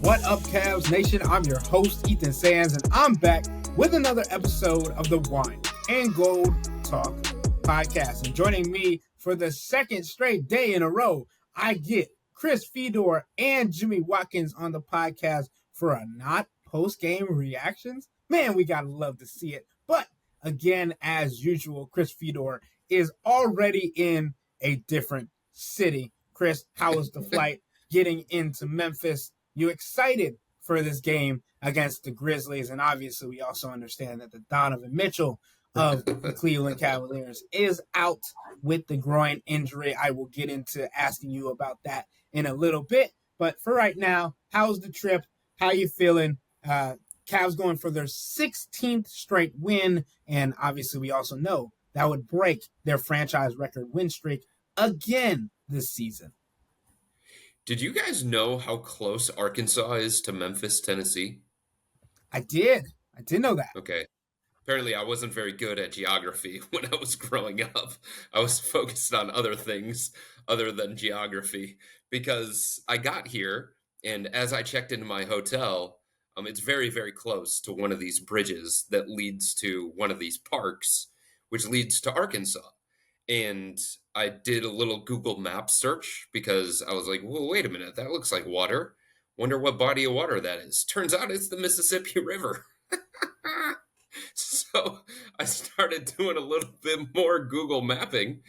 What up, Cavs Nation? I'm your host, Ethan Sands, and I'm back with another episode of the Wine and Gold Talk podcast. And joining me for the second straight day in a row, I get Chris Fedor and Jimmy Watkins on the podcast for a not post-game reactions. Man, we gotta love to see it. But again, as usual, Chris Fedor is already in a different city. Chris, how was the flight getting into Memphis? You excited for this game against the Grizzlies? And obviously, we also understand that the Donovan Mitchell of the Cleveland Cavaliers is out with the groin injury. I will get into asking you about that in a little bit. But for right now, how's the trip? How you feeling? Cavs going for their 16th straight win. And obviously, we also know that would break their franchise record win streak again this season. Did you guys know how close Arkansas is to Memphis, Tennessee? I did know that. Okay. Apparently, I wasn't very good at geography when I was growing up. I was focused on other things other than geography because I got here, and as I checked into my hotel, it's very, very close to one of these bridges that leads to one of these parks, which leads to Arkansas. And I did a little Google Maps search because I was like, well, wait a minute, that looks like water. Wonder what body of water that is. Turns out it's the Mississippi River. So I started doing a little bit more Google mapping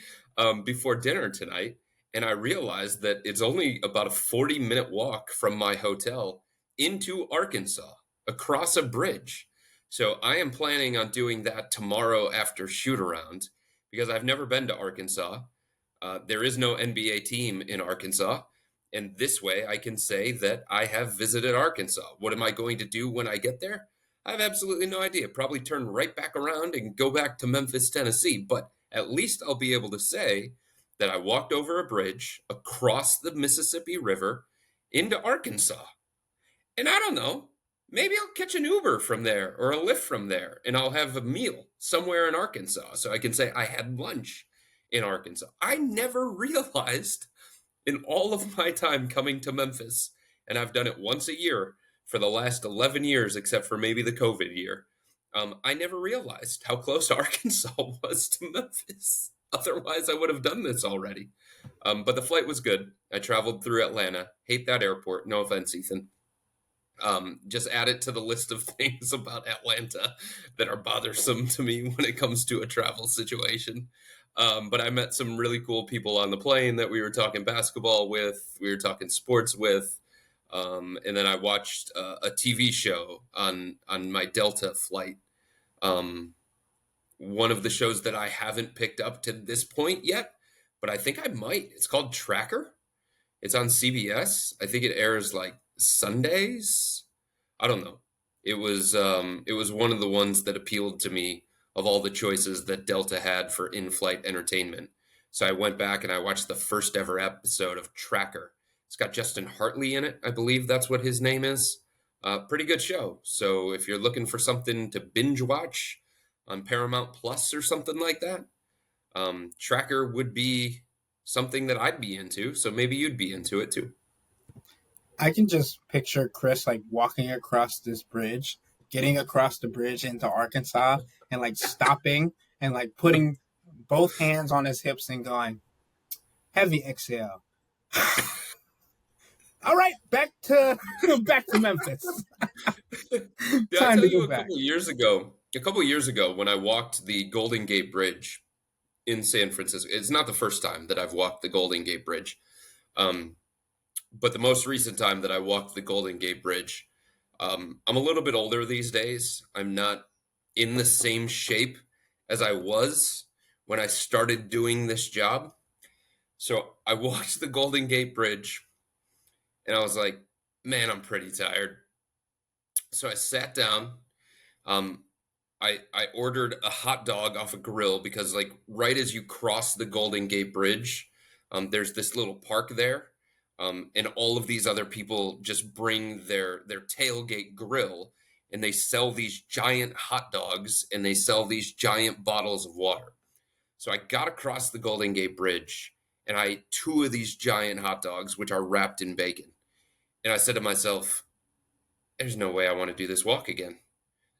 before dinner tonight, and I realized that it's only about a 40-minute walk from my hotel into Arkansas, across a bridge. So I am planning on doing that tomorrow after shoot-around, because I've never been to Arkansas. There is no NBA team in Arkansas. And this way I can say that I have visited Arkansas. What am I going to do when I get there? I have absolutely no idea. Probably turn right back around and go back to Memphis, Tennessee. But at least I'll be able to say that I walked over a bridge across the Mississippi River into Arkansas. And I don't know. Maybe I'll catch an Uber from there or a Lyft from there, and I'll have a meal somewhere in Arkansas so I can say I had lunch in Arkansas. I never realized in all of my time coming to Memphis, and I've done it once a year for the last 11 years, except for maybe the COVID year, I never realized how close Arkansas was to Memphis. Otherwise, I would have done this already. But the flight was good. I traveled through Atlanta. Hate that airport. No offense, Ethan. Just add it to the list of things about Atlanta that are bothersome to me when it comes to a travel situation. But I met some really cool people on the plane that we were talking basketball with, we were talking sports with, and then I watched a TV show on my Delta flight. One of the shows that I haven't picked up to this point yet, but I think I might. It's called Tracker. It's on CBS. I think it airs like Sundays. I don't know. It was one of the ones that appealed to me of all the choices that Delta had for in-flight entertainment. So I went back and I watched the first ever episode of Tracker. It's got Justin Hartley in it. I believe that's what his name is. Pretty good show. So if you're looking for something to binge watch on Paramount Plus or something like that, Tracker would be something that I'd be into, so maybe you'd be into it too. I can just picture Chris like walking across this bridge, getting across the bridge into Arkansas, and like stopping and like putting both hands on his hips and going, heavy exhale. All right, back to Memphis. Time to go back. A couple years ago, when I walked the Golden Gate Bridge in San Francisco. It's not the first time that I've walked the Golden Gate Bridge. But the most recent time that I walked the Golden Gate Bridge, I'm a little bit older these days. I'm not in the same shape as I was when I started doing this job. So I walked the Golden Gate Bridge and I was like, man, I'm pretty tired. So I sat down. I ordered a hot dog off a grill because, like, right as you cross the Golden Gate Bridge, there's this little park there, and all of these other people just bring their tailgate grill, and they sell these giant hot dogs, and they sell these giant bottles of water. So I got across the Golden Gate Bridge, and I ate 2 of these giant hot dogs, which are wrapped in bacon. And I said to myself, there's no way I want to do this walk again.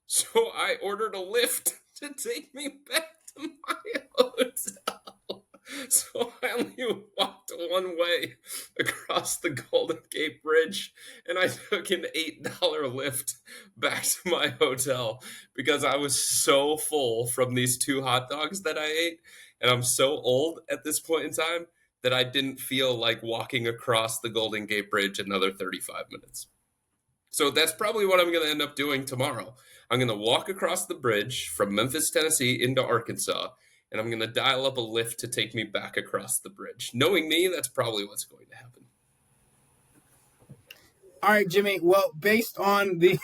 So I ordered a Lyft to take me back to my hotel. So I only walked one way across the Golden Gate Bridge, and I took an $8 Lyft back to my hotel because I was so full from these 2 hot dogs that I ate, and I'm so old at this point in time that I didn't feel like walking across the Golden Gate Bridge another 35 minutes. So that's probably what I'm going to end up doing tomorrow. I'm going to walk across the bridge from Memphis, Tennessee into Arkansas, and I'm going to dial up a Lyft to take me back across the bridge. Knowing me, that's probably what's going to happen. All right, Jimmy. Well, based on the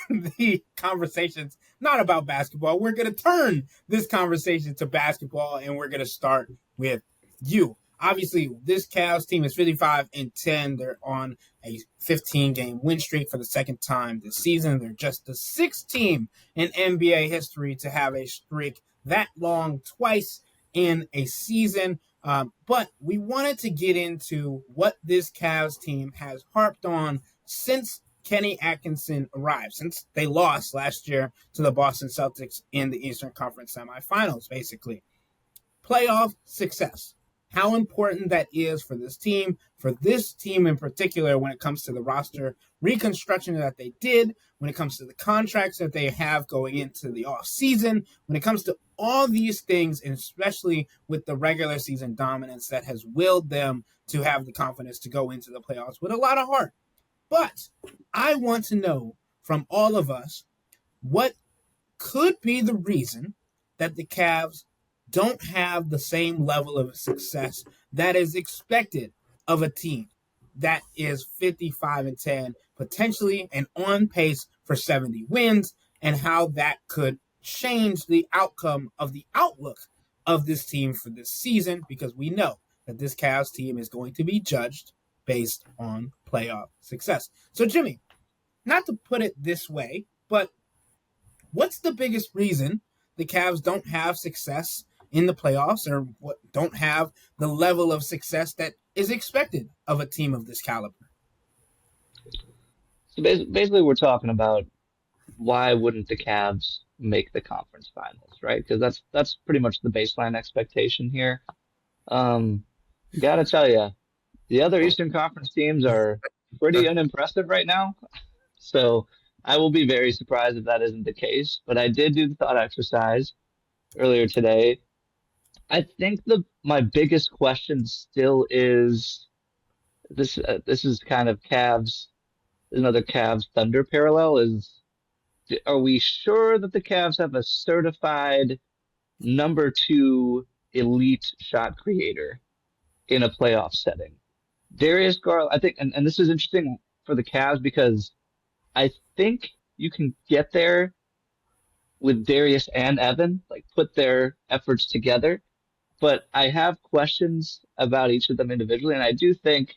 conversations, not about basketball, we're going to turn this conversation to basketball, and we're going to start with you. Obviously, this Cavs team is 55-10. They're on a 15-game win streak for the second time this season. They're just the 6th team in NBA history to have a streak that long twice in a season. But we wanted to get into what this Cavs team has harped on since Kenny Atkinson arrived, since they lost last year to the Boston Celtics in the Eastern Conference semifinals, basically. Playoff success. How important that is for this team in particular, when it comes to the roster reconstruction that they did, when it comes to the contracts that they have going into the offseason, when it comes to all these things, and especially with the regular season dominance that has willed them to have the confidence to go into the playoffs with a lot of heart. But I want to know from all of us what could be the reason that the Cavs don't have the same level of success that is expected of a team that is 55-10, potentially and on pace for 70 wins, and how that could change the outcome of the outlook of this team for this season, because we know that this Cavs team is going to be judged based on playoff success. So, Jimmy, not to put it this way, but what's the biggest reason the Cavs don't have success in the playoffs, or don't have the level of success that is expected of a team of this caliber? So basically, we're talking about why wouldn't the Cavs make the conference finals, right? Because that's pretty much the baseline expectation here. Gotta tell you, the other Eastern Conference teams are pretty unimpressive right now. So I will be very surprised if that isn't the case. But I did do the thought exercise earlier today. I think my biggest question still is this. This is kind of Cavs, another Cavs Thunder parallel. Are we sure that the Cavs have a certified number 2 elite shot creator in a playoff setting? Darius Garland, I think, and this is interesting for the Cavs because I think you can get there with Darius and Evan, like put their efforts together. But I have questions about each of them individually, and I do think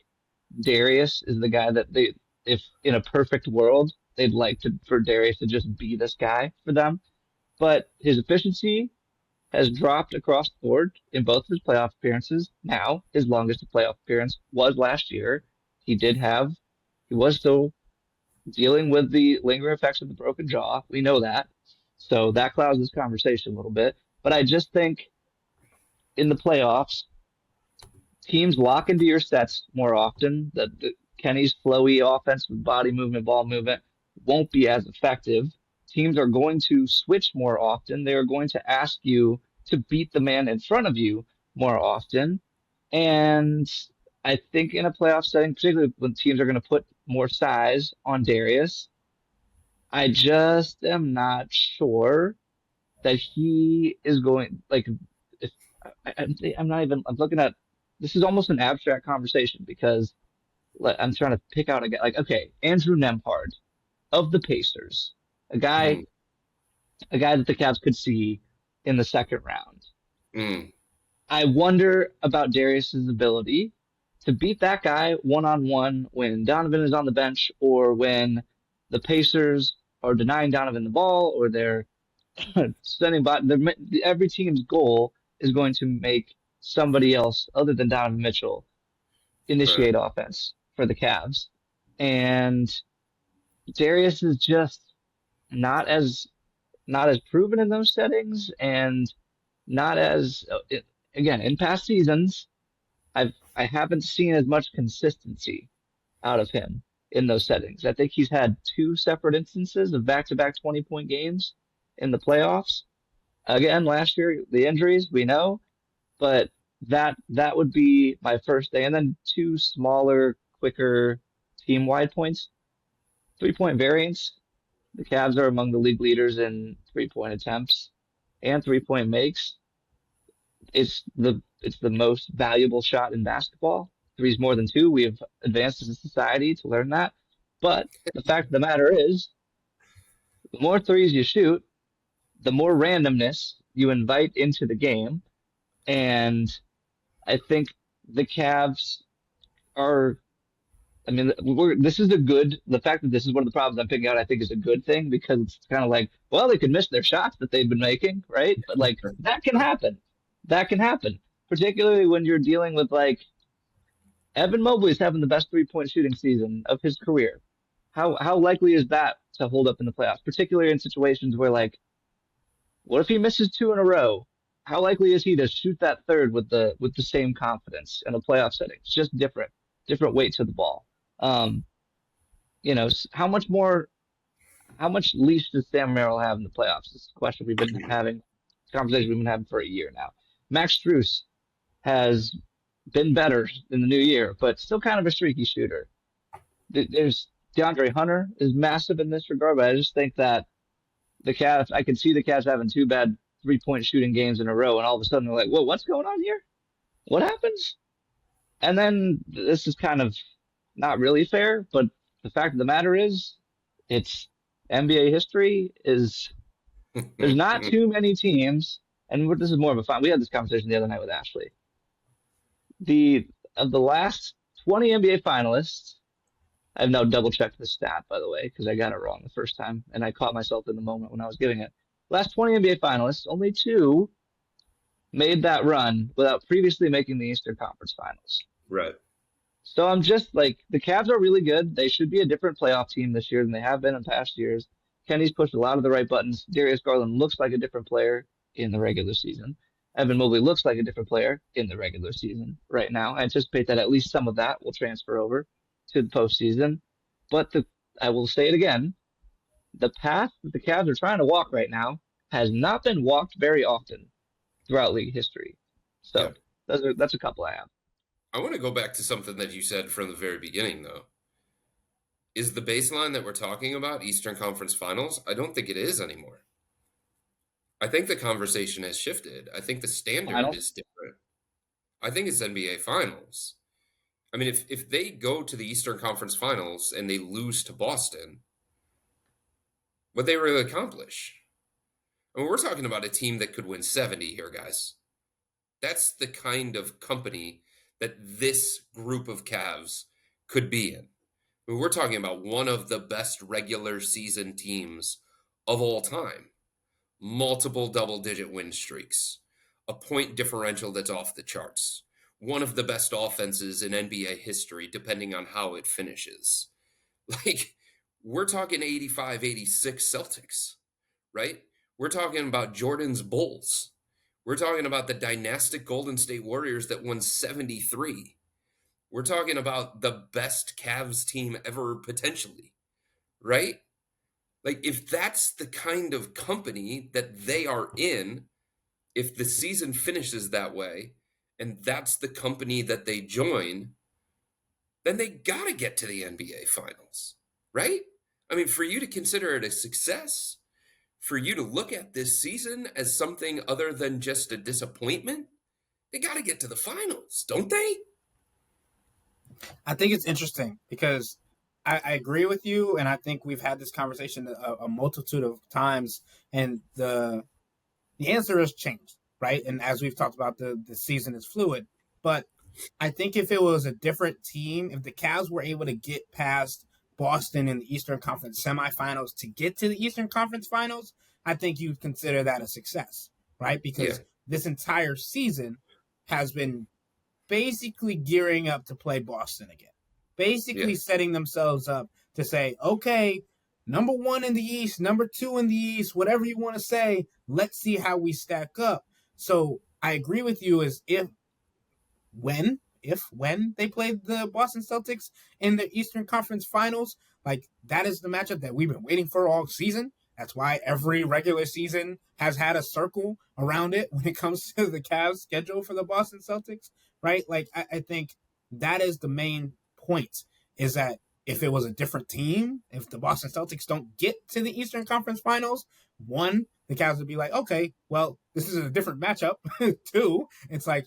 Darius is the guy that if in a perfect world, they'd like for Darius to just be this guy for them. But his efficiency has dropped across the board in both of his playoff appearances. Now, his longest playoff appearance was last year. He was still dealing with the lingering effects of the broken jaw. We know that. So that clouds this conversation a little bit. But I just think in the playoffs, teams lock into your sets more often. Kenny's flowy offense with body movement, ball movement won't be as effective. Teams are going to switch more often. They are going to ask you to beat the man in front of you more often. And I think in a playoff setting, particularly when teams are going to put more size on Darius, I just am not sure that he is going, like, if I'm not even, I'm looking at, this is almost an abstract conversation because I'm trying to pick out a guy, like, okay, Andrew Nembhard of the Pacers, a guy that the Cavs could see in the second round. I wonder about Darius's ability to beat that guy one-on-one when Donovan is on the bench, or when the Pacers are denying Donovan the ball, or they're sending by. Every team's goal is going to make somebody else other than Donovan Mitchell initiate offense for the Cavs. And Darius is just not as not as proven in those settings, and not as again in past seasons. I haven't seen as much consistency out of him in those settings. I think he's had two separate instances of back-to-back 20-point games in the playoffs. Again, last year the injuries we know, but that would be my first day, and then two smaller, quicker team-wide points, 3-point variance. The Cavs are among the league leaders in 3-point attempts and 3-point makes. It's the most valuable shot in basketball. Three's more than two. We have advanced as a society to learn that. But the fact of the matter is, the more threes you shoot, the more randomness you invite into the game. And I think the Cavs are, I mean, this is the fact that this is one of the problems I'm picking out, I think is a good thing, because it's kind of like, well, they could miss their shots that they've been making, right? But like, that can happen. That can happen, particularly when you're dealing with like Evan Mobley's having the best 3-point shooting season of his career. How likely is that to hold up in the playoffs, particularly in situations where like, what if he misses two in a row? How likely is he to shoot that third with the same confidence in a playoff setting? It's just different weight to the ball. Um, how much leash does Sam Merrill have in the playoffs? This is a question we've been having, conversation we've been having for a year now. Max Strus has been better in the new year, but still kind of a streaky shooter. There's DeAndre Hunter is massive in this regard, but I just think that the Cavs, I can see the Cavs having two bad 3-point shooting games in a row, and all of a sudden they're like, whoa, what's going on here? What happens? And then this is kind of not really fair, but the fact of the matter is, it's NBA history is there's not too many teams, and this is more of a fun. We had this conversation the other night with Ashley. Of the last 20 NBA finalists, I've now double checked the stat, by the way, because I got it wrong the first time, and I caught myself in the moment when I was giving it. Last 20 NBA finalists, only two made that run without previously making the Eastern Conference Finals. Right. So I'm just like, the Cavs are really good. They should be a different playoff team this year than they have been in past years. Kenny's pushed a lot of the right buttons. Darius Garland looks like a different player in the regular season. Evan Mobley looks like a different player in the regular season right now. I anticipate that at least some of that will transfer over to the postseason. But I will say it again, the path that the Cavs are trying to walk right now has not been walked very often throughout league history. So that's a couple I have. I want to go back to something that you said from the very beginning, though. Is the baseline that we're talking about Eastern Conference Finals? I don't think it is anymore. I think the conversation has shifted. I think the standard is different. I think it's NBA Finals. I mean, if they go to the Eastern Conference Finals and they lose to Boston, what they really accomplish? I mean, we're talking about a team that could win 70 here, guys. That's the kind of company that this group of Cavs could be in. I mean, we're talking about one of the best regular season teams of all time. Multiple double-digit win streaks, a point differential that's off the charts, one of the best offenses in NBA history, depending on how it finishes. Like, we're talking 85, 86 Celtics, right? We're talking about Jordan's Bulls. We're talking about the dynastic Golden State Warriors that won 73. We're talking about the best Cavs team ever potentially, right? Like, if that's the kind of company that they are in, if the season finishes that way, and that's the company that they join, then they got to get to the NBA Finals, right? I mean, for you to consider it a success, for you to look at this season as something other than just a disappointment, they got to get to the finals, don't they? I think it's interesting because I agree with you, and I think we've had this conversation a multitude of times, and the answer has changed, right? And as we've talked about, the season is fluid. But I think if it was a different team, if the Cavs were able to get past Boston in the Eastern Conference semifinals to get to the Eastern Conference Finals, I think you'd consider that a success, right? Because this entire season has been basically gearing up to play Boston again. Basically setting themselves up to say, okay, number one in the East, number two in the East, whatever you want to say. Let's see how we stack up. So I agree with you as when they played the Boston Celtics in the Eastern Conference Finals, like that is the matchup that we've been waiting for all season. That's why every regular season has had a circle around it when it comes to the Cavs schedule for the Boston Celtics, right? Like I think that is the main point, is that if it was a different team, if the Boston Celtics don't get to the Eastern Conference Finals, one, the Cavs would be like, okay, well, this is a different matchup. Two, it's like,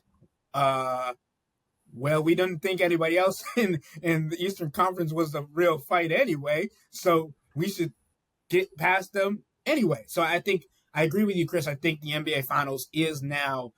well, we didn't think anybody else in the Eastern Conference was a real fight anyway, so we should get past them anyway. So I think I agree with you, Chris. I think the NBA Finals is now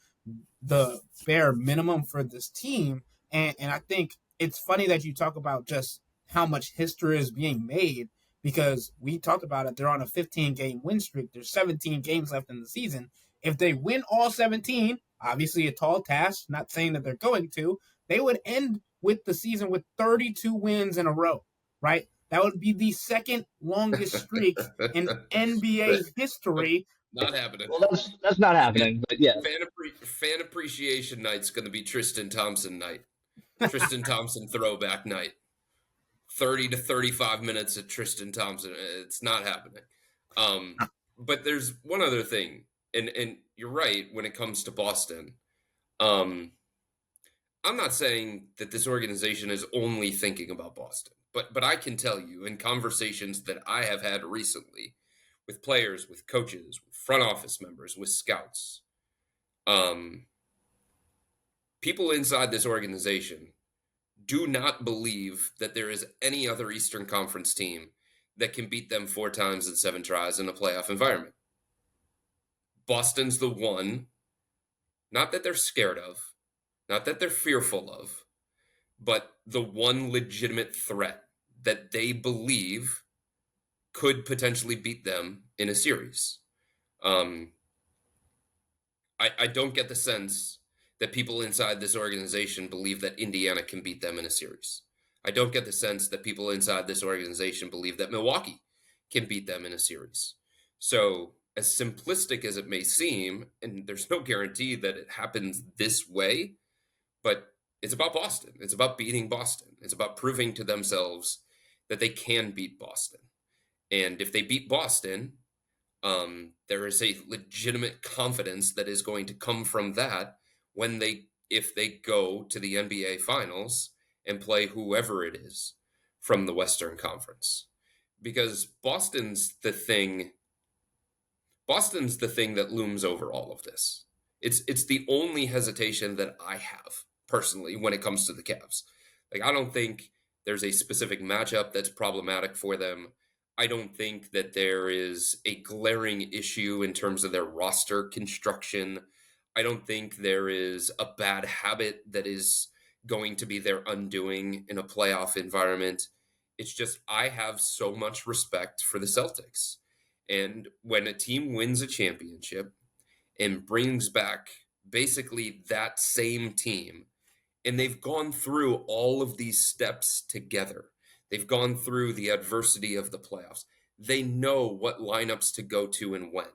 the bare minimum for this team, and I think it's funny that you talk about just how much history is being made, because we talked about it. They're on a 15-game win streak. There's 17 games left in the season. If they win all 17, obviously a tall task, not saying that they're going to, they would end with the season with 32 wins in a row, right? That would be the second longest streak in NBA history. Not happening. Well, that's not happening, but yeah. Fan appreciation night's going to be Tristan Thompson night. Tristan Thompson throwback night. 30 to 35 minutes of Tristan Thompson. It's not happening. But there's one other thing, and you're right when it comes to Boston. I'm not saying that this organization is only thinking about Boston, but I can tell you in conversations that I have had recently with players, with coaches, with front office members, with scouts, people inside this organization do not believe that there is any other Eastern Conference team that can beat them 4 times in 7 tries in a playoff environment. Boston's the one, not that they're scared of, not that they're fearful of, but the one legitimate threat that they believe could potentially beat them in a series. I don't get the sense that people inside this organization believe that Indiana can beat them in a series. I don't get the sense that people inside this organization believe that Milwaukee can beat them in a series. So, as simplistic as it may seem, and there's no guarantee that it happens this way, but it's about Boston. It's about beating Boston. It's about proving to themselves that they can beat Boston. And if they beat Boston, there is a legitimate confidence that is going to come from that if they go to the NBA Finals and play whoever it is from the Western Conference. Because Boston's the thing that looms over all of this. It's the only hesitation that I have personally when it comes to the Cavs. Like, I don't think there's a specific matchup that's problematic for them. I don't think that there is a glaring issue in terms of their roster construction. I don't think there is a bad habit that is going to be their undoing in a playoff environment. It's just I have so much respect for the Celtics. And when a team wins a championship and brings back basically that same team, and they've gone through all of these steps together, they've gone through the adversity of the playoffs, they know what lineups to go to and when,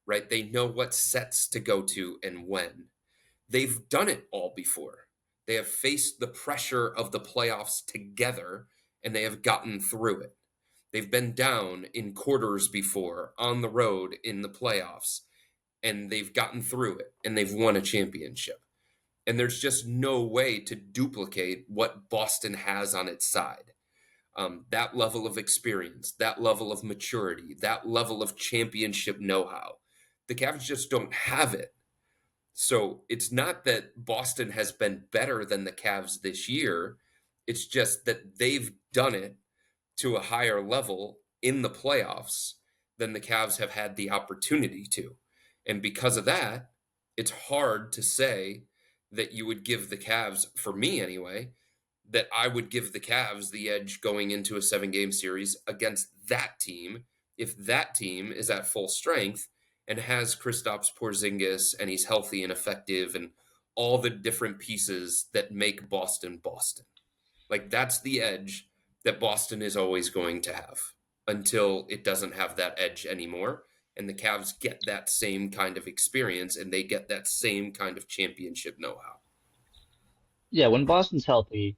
right? They know what sets to go to and when. They've done it all before. They have faced the pressure of the playoffs together, and they have gotten through it. They've been down in quarters before on the road in the playoffs, and they've gotten through it, and they've won a championship. And there's just no way to duplicate what Boston has on its side. That level of experience, that level of maturity, that level of championship know-how. The Cavs just don't have it. So it's not that Boston has been better than the Cavs this year. It's just that they've done it to a higher level in the playoffs than the Cavs have had the opportunity to. And because of that, it's hard to say that you would give the Cavs, for me anyway, that I would give the Cavs the edge going into a 7-game series against that team if that team is at full strength and has Kristaps Porzingis and he's healthy and effective and all the different pieces that make Boston Boston. Like, that's the edge that Boston is always going to have. until it doesn't have that edge anymore. And the Cavs get that same kind of experience, and they get that same kind of championship know-how. Yeah, when Boston's healthy,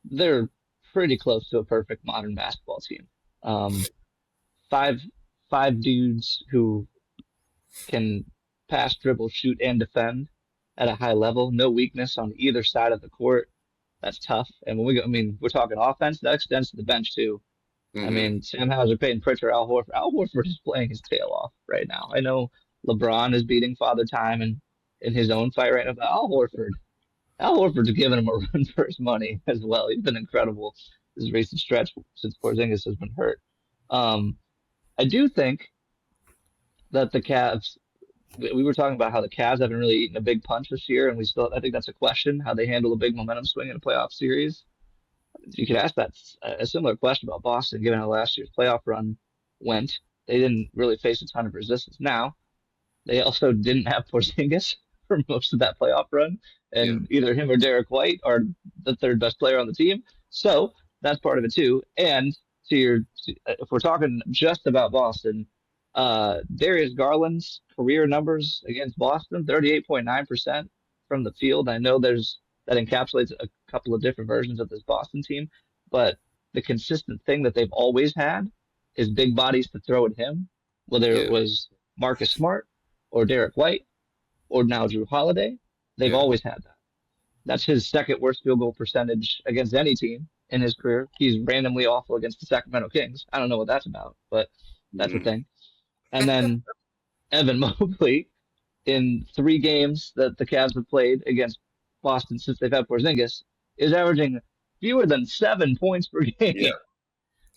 they're pretty close to a perfect modern basketball team. Five five dudes who can pass, dribble, shoot, and defend at a high level. No weakness on either side of the court. That's tough. And when we go, I mean, we're talking offense, that extends to the bench too. I Mm-hmm. mean, Sam Hauser, Peyton Pritchard, Al Horford. Al Horford is playing his tail off right now. I know LeBron is beating Father Time in his own fight right now, but Al Horford's giving him a run for his money as well. He's been incredible this recent stretch since Porzingis has been hurt. Um, I do think that the Cavs. We were talking about how the Cavs haven't really eaten a big punch this year, and we still. I think that's a question how they handle a big momentum swing in a playoff series. You could ask that a similar question about Boston, given how last year's playoff run went. They didn't really face a ton of resistance. Now, they also didn't have Porzingis for most of that playoff run, Yeah. and either him or Derek White are the third best player on the team. So that's part of it too. And if we're talking just about Boston, Darius Garland's career numbers against Boston, 38.9% from the field. I know that encapsulates a couple of different versions of this Boston team, but the consistent thing that they've always had is big bodies to throw at him, whether it Yeah. was Marcus Smart or Derek White or now Drew Holiday. They've Yeah. always had that. That's his second worst field goal percentage against any team in his career. He's randomly awful against the Sacramento Kings. I don't know what that's about, but that's a Mm-hmm. thing. And then Evan Mobley in 3 games that the Cavs have played against Boston since they've had Porzingis is averaging fewer than 7 points per game. Yeah.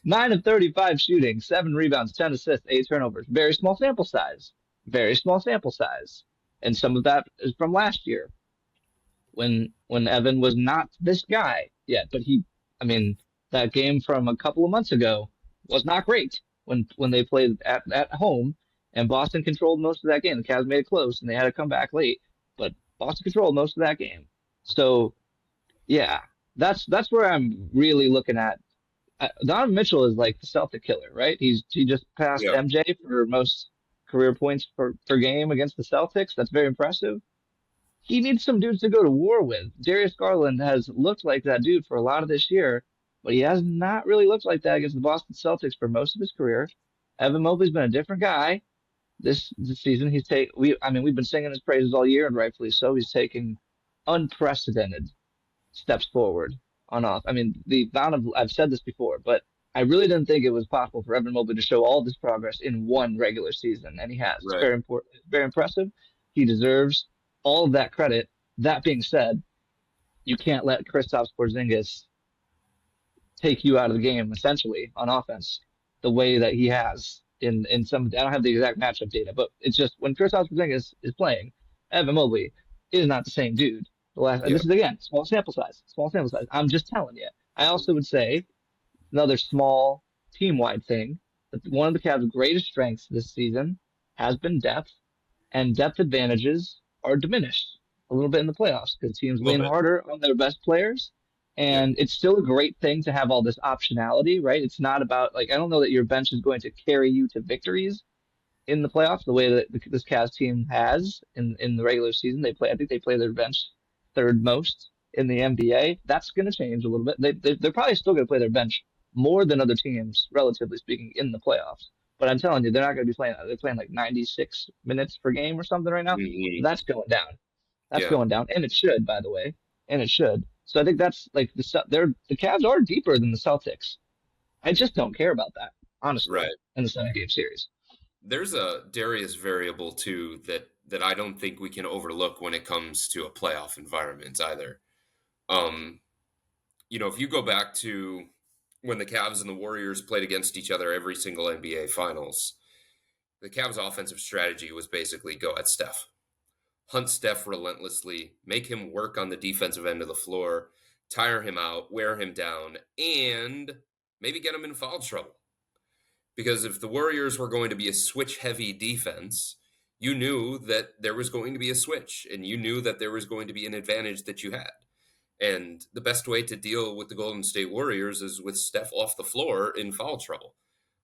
9 of 35 shooting, 7 rebounds, 10 assists, 8 turnovers. Very small sample size. Very small sample size. And some of that is from last year when Evan was not this guy yet. But I mean, that game from a couple of months ago was not great when they played at home and Boston controlled most of that game. The Cavs made it close and they had to come back late, but Boston controlled most of that game. So yeah, that's where I'm really looking at. Donovan Mitchell is like the Celtic killer, right? He just passed Yeah. MJ for most career points per game against the Celtics. That's very impressive. He needs some dudes to go to war with. Darius Garland has looked like that dude for a lot of this year, but he has not really looked like that against the Boston Celtics for most of his career. Evan Mobley's been a different guy this season. We've been singing his praises all year, and rightfully so. He's taking unprecedented steps forward on off. I mean, I've said this before, but I really didn't think it was possible for Evan Mobley to show all this progress in one regular season, and he has. It's Right. very important, very impressive. He deserves all of that credit. That being said, you can't let Kristaps Porzingis take you out of the game essentially on offense the way that he has in some. I don't have the exact matchup data, but it's just when Kristaps Porzingis is playing, Evan Mobley is not the same dude. And Yeah. this is again small sample size. Small sample size. I'm just telling you. I also would say another small team-wide thing that one of the Cavs' greatest strengths this season has been depth, and depth advantages are diminished a little bit in the playoffs because teams Little lean bit. harder on their best players. And it's still a great thing to have all this optionality, right? It's not about like I don't know that your bench is going to carry you to victories in the playoffs the way that this Cavs team has in the regular season. I think they play their bench third most in the NBA. That's going to change a little bit. They're probably still going to play their bench more than other teams, relatively speaking, in the playoffs. But I'm telling you, they're not going to be playing. They're playing like 96 minutes per game or something right now. Mhm. That's going down. That's Yeah. going down, and it should, by the way, and it should. So I think that's like the Cavs are deeper than the Celtics. I just don't care about that, honestly, Right. in the 7-game series. There's a Darius variable too that I don't think we can overlook when it comes to a playoff environment either. If you go back to when the Cavs and the Warriors played against each other every single NBA Finals, the Cavs' offensive strategy was basically go at Steph. Hunt Steph relentlessly, make him work on the defensive end of the floor, tire him out, wear him down, and maybe get him in foul trouble. Because if the Warriors were going to be a switch-heavy defense, you knew that there was going to be a switch, and you knew that there was going to be an advantage that you had. And the best way to deal with the Golden State Warriors is with Steph off the floor in foul trouble.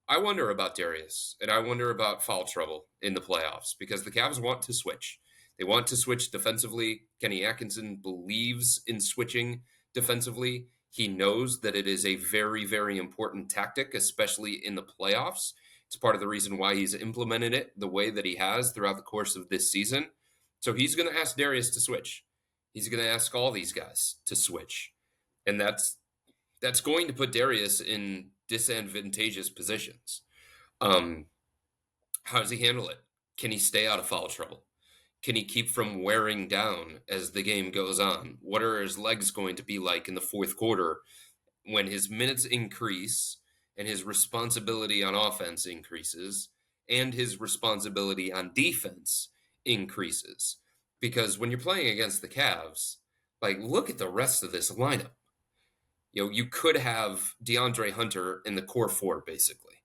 I wonder about Darius, and I wonder about foul trouble in the playoffs because the Cavs want to switch. They want to switch defensively. Kenny Atkinson believes in switching defensively. He knows that it is a very, very important tactic, especially in the playoffs. It's part of the reason why he's implemented it the way that he has throughout the course of this season. So he's going to ask Darius to switch. He's going to ask all these guys to switch. And that's going to put Darius in disadvantageous positions. How does he handle it? Can he stay out of foul trouble? Can he keep from wearing down as the game goes on? What are his legs going to be like in the fourth quarter when his minutes increase and his responsibility on offense increases and his responsibility on defense increases? Because when you're playing against the Cavs, like, look at the rest of this lineup. You could have DeAndre Hunter in the core four, basically,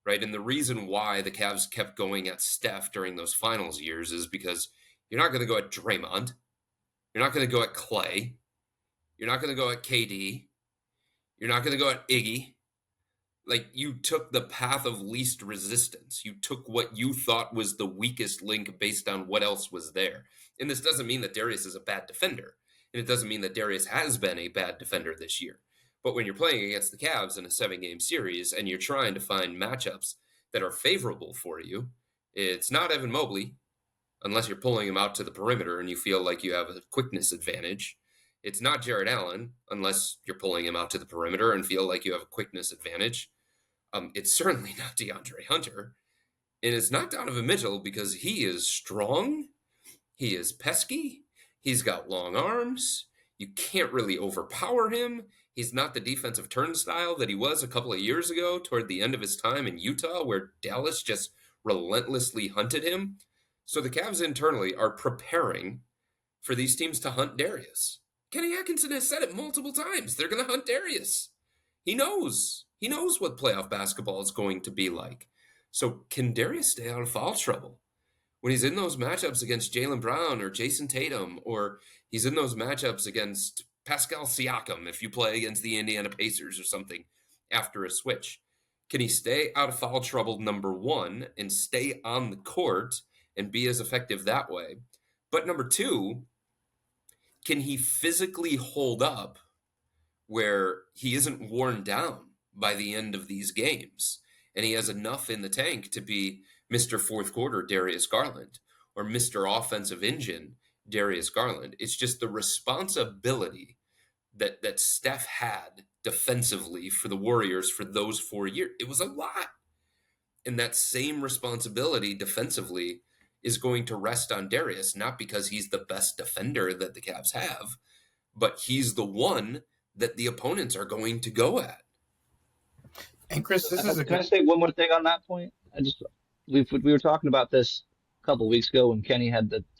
right? And the reason why the Cavs kept going at Steph during those finals years is because you're not going to go at Draymond. You're not going to go at Clay. You're not going to go at KD. You're not going to go at Iggy. Like, you took the path of least resistance. You took what you thought was the weakest link based on what else was there. And this doesn't mean that Darius is a bad defender. And it doesn't mean that Darius has been a bad defender this year. But when you're playing against the Cavs in a 7-game series and you're trying to find matchups that are favorable for you, it's not Evan Mobley, unless you're pulling him out to the perimeter and you feel like you have a quickness advantage. It's not Jared Allen, unless you're pulling him out to the perimeter and feel like you have a quickness advantage. It's certainly not DeAndre Hunter. And it's not Donovan Mitchell because he is strong. He is pesky. He's got long arms. You can't really overpower him. He's not the defensive turnstile that he was a couple of years ago toward the end of his time in Utah, where Dallas just relentlessly hunted him. So the Cavs internally are preparing for these teams to hunt Darius. Kenny Atkinson has said it multiple times. They're going to hunt Darius. He knows. He knows what playoff basketball is going to be like. So can Darius stay out of foul trouble? When he's in those matchups against Jaylen Brown or Jason Tatum, or he's in those matchups against Pascal Siakam if you play against the Indiana Pacers or something after a switch, can he stay out of foul trouble, number one, and stay on the court and be as effective that way? But number two, can he physically hold up where he isn't worn down by the end of these games and he has enough in the tank to be Mr. Fourth Quarter Darius Garland or Mr. Offensive Engine Darius Garland? It's just the responsibility that Steph had defensively for the Warriors for those 4 years. It was a lot. And that same responsibility defensively is going to rest on Darius, not because he's the best defender that the Cavs have, but he's the one that the opponents are going to go at. And Chris, Can I say one more thing on that point? We were talking about this a couple of weeks ago when Kenny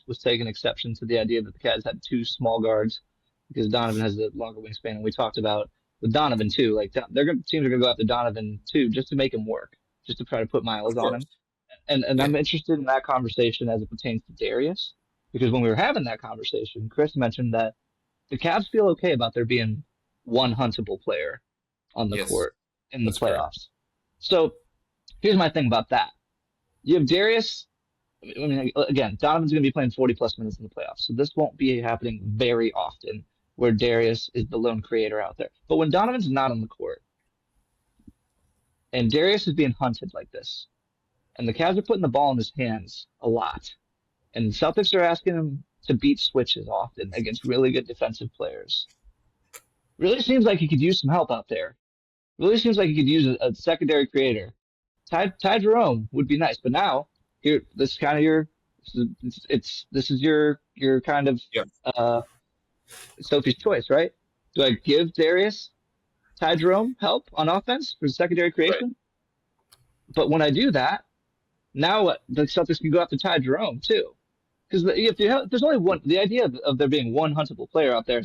was taking exception to the idea that the Cavs had two small guards because Donovan has a longer wingspan, and we talked about with Donovan too. Like teams are going to go after Donovan too, just to make him work, just to try to put miles on him. And I'm interested in that conversation as it pertains to Darius, because when we were having that conversation, Chris mentioned that the Cavs feel okay about there being one huntable player on the court in the playoffs. Correct. So here's my thing about that. You have Darius. I mean, again, Donovan's going to be playing 40-plus minutes in the playoffs, so this won't be happening very often where Darius is the lone creator out there. But when Donovan's not on the court and Darius is being hunted like this, and the Cavs are putting the ball in his hands a lot, and the Celtics are asking him to beat switches often against really good defensive players, really seems like he could use some help out there. Really seems like he could use a secondary creator. Ty Jerome would be nice, but now this is kind of your kind of Sophie's choice, right? Do I give Darius Ty Jerome help on offense for secondary creation? Right. But when I do that, now the Celtics can go after Ty Jerome too, because if there's only one, the idea of there being one huntable player out there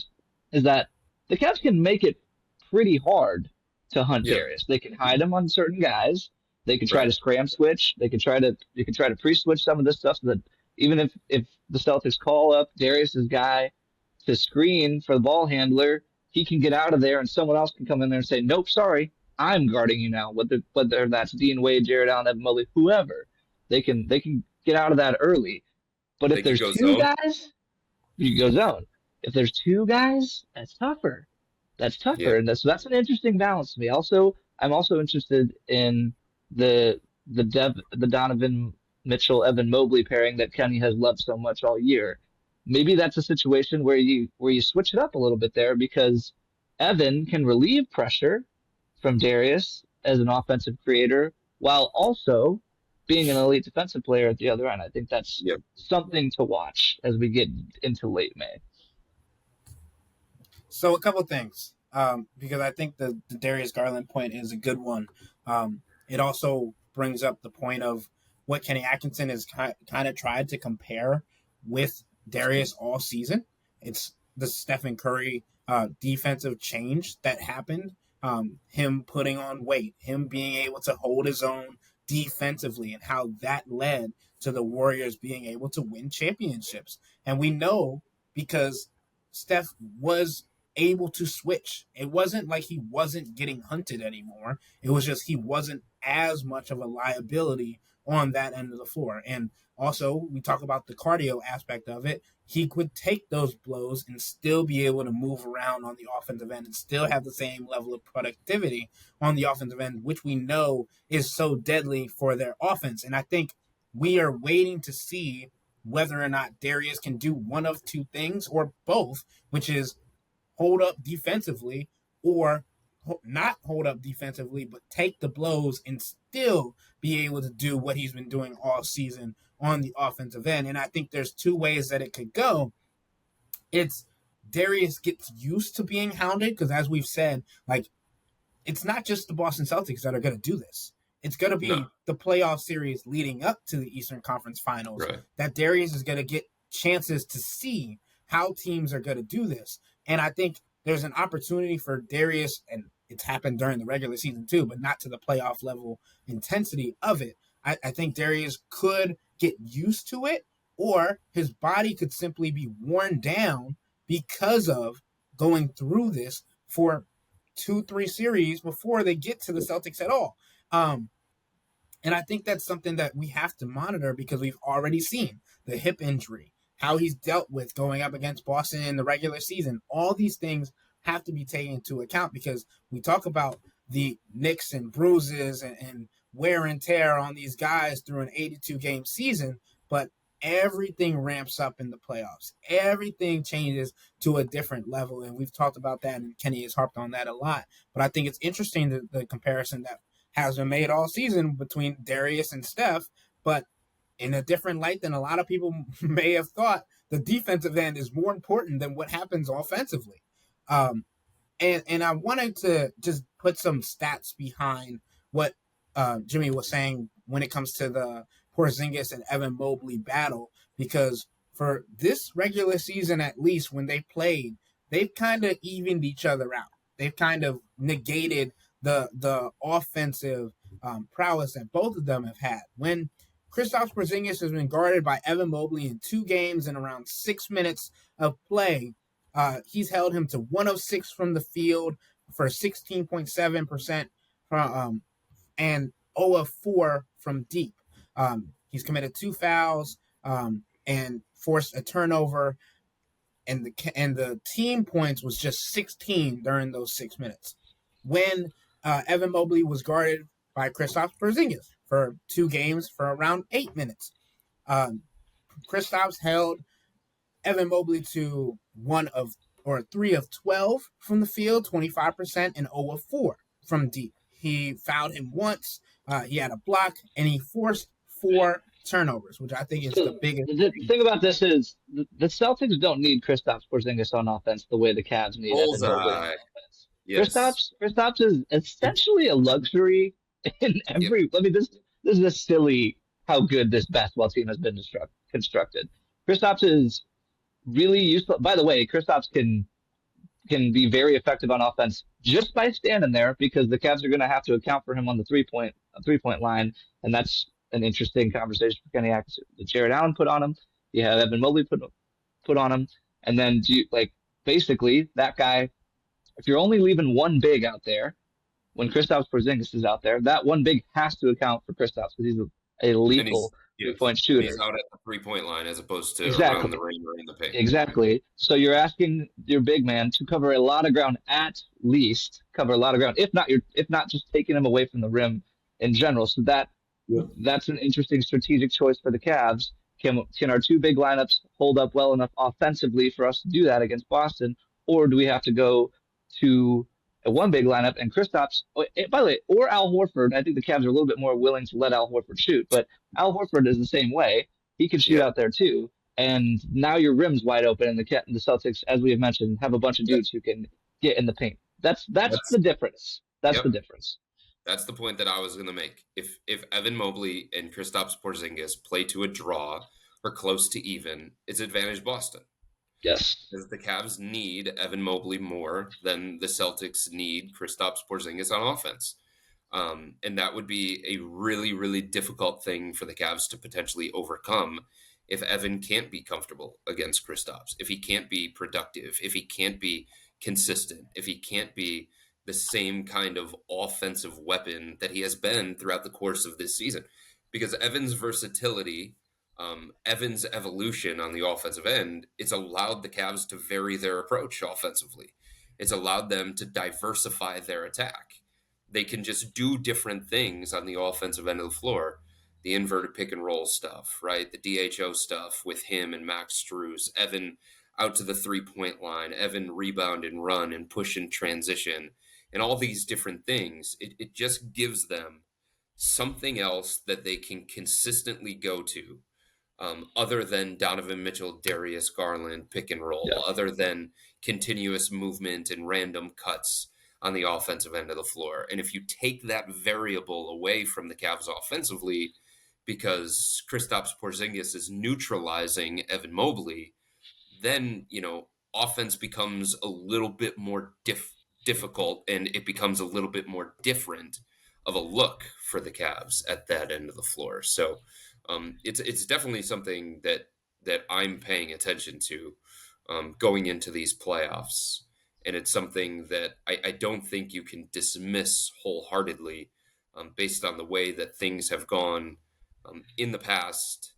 is that the Cavs can make it pretty hard to hunt Darius. They can hide him on certain guys. They can try to scram switch. You can try to pre-switch some of this stuff so that even if the Celtics call up Darius's guy to screen for the ball handler, he can get out of there and someone else can come in there and say, nope, sorry, I'm guarding you now. Whether that's Dean Wade, Jared Allen, Evan Mobley, whoever, they can get out of that early. But They if there's could go two zone. guys, you go zone. If there's two guys, that's tougher. That's tougher, Yeah. and so that's an interesting balance to me. I'm also interested in the Donovan Mitchell Evan Mobley pairing that Kenny has loved so much all year. Maybe that's a situation where you switch it up a little bit there because Evan can relieve pressure from Darius as an offensive creator while also being an elite defensive player at the other end. I think that's something to watch as we get into late May. So a couple of things, because I think the Darius Garland point is a good one. It also brings up the point of what Kenny Atkinson has kind of tried to compare with Darius all season. It's the Stephen Curry defensive change that happened, him putting on weight, him being able to hold his own defensively, and how that led to the Warriors being able to win championships. And we know because Steph was able to switch. It wasn't like he wasn't getting hunted anymore. It was just he wasn't as much of a liability on that end of the floor. And also, we talk about the cardio aspect of it. He could take those blows and still be able to move around on the offensive end and still have the same level of productivity on the offensive end, which we know is so deadly for their offense. And I think we are waiting to see whether or not Darius can do one of two things or both, which is hold up defensively or not hold up defensively, but take the blows and still be able to do what he's been doing all season on the offensive end. And I think there's two ways that it could go. It's Darius gets used to being hounded because, as we've said, like, it's not just the Boston Celtics that are going to do this. It's going to be the playoff series leading up to the Eastern Conference Finals that Darius is going to get chances to see how teams are going to do this. And I think there's an opportunity for Darius, and it's happened during the regular season too, but not to the playoff level intensity of it. I think Darius could get used to it, or his body could simply be worn down because of going through this for 2-3 series before they get to the Celtics at all. And I think that's something that we have to monitor because we've already seen the hip injury, how he's dealt with going up against Boston in the regular season. All these things have to be taken into account because we talk about the nicks and bruises and wear and tear on these guys through an 82-game season, but everything ramps up in the playoffs. Everything changes to a different level, and we've talked about that, and Kenny has harped on that a lot. But I think it's interesting, the comparison that has been made all season between Darius and Steph, but in a different light than a lot of people may have thought. The defensive end is more important than what happens offensively. And I wanted to just put some stats behind what Jimmy was saying when it comes to the Porzingis and Evan Mobley battle, because for this regular season, at least when they played, they've kind of evened each other out. They've kind of negated the offensive prowess that both of them have had. When Kristaps Porzingis has been guarded by Evan Mobley in 2 games and around 6 minutes of play, he's held him to 106 from the field for 16.7% and 0 of 4 from deep. He's committed 2 fouls and forced a turnover, and the team points was just 16 during those 6 minutes. When Evan Mobley was guarded by Kristaps Porzingis for 2 games for around 8 minutes, Kristaps held Evan Mobley to 3 of 12 from the field, 25%, and 0 of 4 from deep. He fouled him once. He had a block, and he forced 4 turnovers, which I think is the biggest. The thing about this is the Celtics don't need Kristaps Porzingis on offense the way the Cavs need Evan Mobley on offense. Yes. Kristaps is essentially a luxury in every. Yep. I mean, this is a silly how good this basketball team has been constructed. Kristaps is really useful. By the way, Kristaps can be very effective on offense just by standing there because the Cavs are going to have to account for him on the three-point line, and that's an interesting conversation for Kenny Atkinson. Jared Allen put on him. You have Evan Mobley put on him, and then basically that guy. If you're only leaving one big out there, when Kristaps Porzingis is out there, that one big has to account for Kristaps because he's a lethal three-point shooter. And he's out at the three-point line as opposed to Exactly. around the ring or in the paint. Exactly. So you're asking your big man to cover a lot of ground, at least cover a lot of ground, if not just taking him away from the rim in general. So that's an interesting strategic choice for the Cavs. Can our two big lineups hold up well enough offensively for us to do that against Boston, or do we have to go to a one big lineup and Kristaps? By the way, or Al Horford. I think the Cavs are a little bit more willing to let Al Horford shoot, but Al Horford is the same way. He can shoot out there too. And now your rim's wide open, and the Celtics, as we have mentioned, have a bunch of dudes who can get in the paint. That's the difference. That's the difference. That's the point that I was going to make. If Evan Mobley and Kristaps Porzingis play to a draw or close to even, it's advantage Boston. Yes. Because the Cavs need Evan Mobley more than the Celtics need Kristaps Porzingis on offense. And that would be a really, really difficult thing for the Cavs to potentially overcome if Evan can't be comfortable against Kristaps, if he can't be productive, if he can't be consistent, if he can't be the same kind of offensive weapon that he has been throughout the course of this season. Because Evan's versatility, Evan's evolution on the offensive end, it's allowed the Cavs to vary their approach offensively. It's allowed them to diversify their attack. They can just do different things on the offensive end of the floor. The inverted pick and roll stuff, right? The DHO stuff with him and Max Strus, Evan out to the 3-point line, Evan rebound and run and push and transition, and all these different things. It just gives them something else that they can consistently go to, other than Donovan Mitchell, Darius Garland, pick and roll, other than continuous movement and random cuts on the offensive end of the floor. And if you take that variable away from the Cavs offensively, because Kristaps Porzingis is neutralizing Evan Mobley, then, offense becomes a little bit more difficult, and it becomes a little bit more different of a look for the Cavs at that end of the floor. So it's definitely something that I'm paying attention to going into these playoffs. And it's something that I don't think you can dismiss wholeheartedly based on the way that things have gone in the past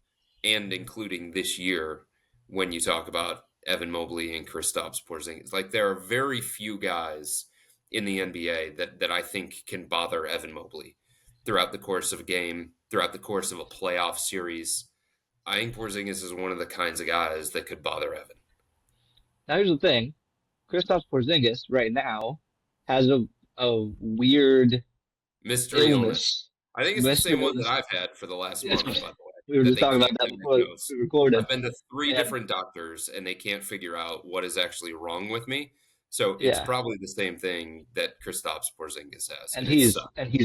and including this year when you talk about Evan Mobley and Kristaps Porzingis. Like, there are very few guys in the NBA that I think can bother Evan Mobley throughout the course of a game, throughout the course of a playoff series. I think Porzingis is one of the kinds of guys that could bother Evan. Now, here's the thing. Kristaps Porzingis right now has a weird mystery illness. I think it's the same one that I've had for the last month, by the way. We were just talking about that before we recorded. I've been to 3 different doctors, and they can't figure out what is actually wrong with me. So it's probably the same thing that Kristaps Porzingis has. And he's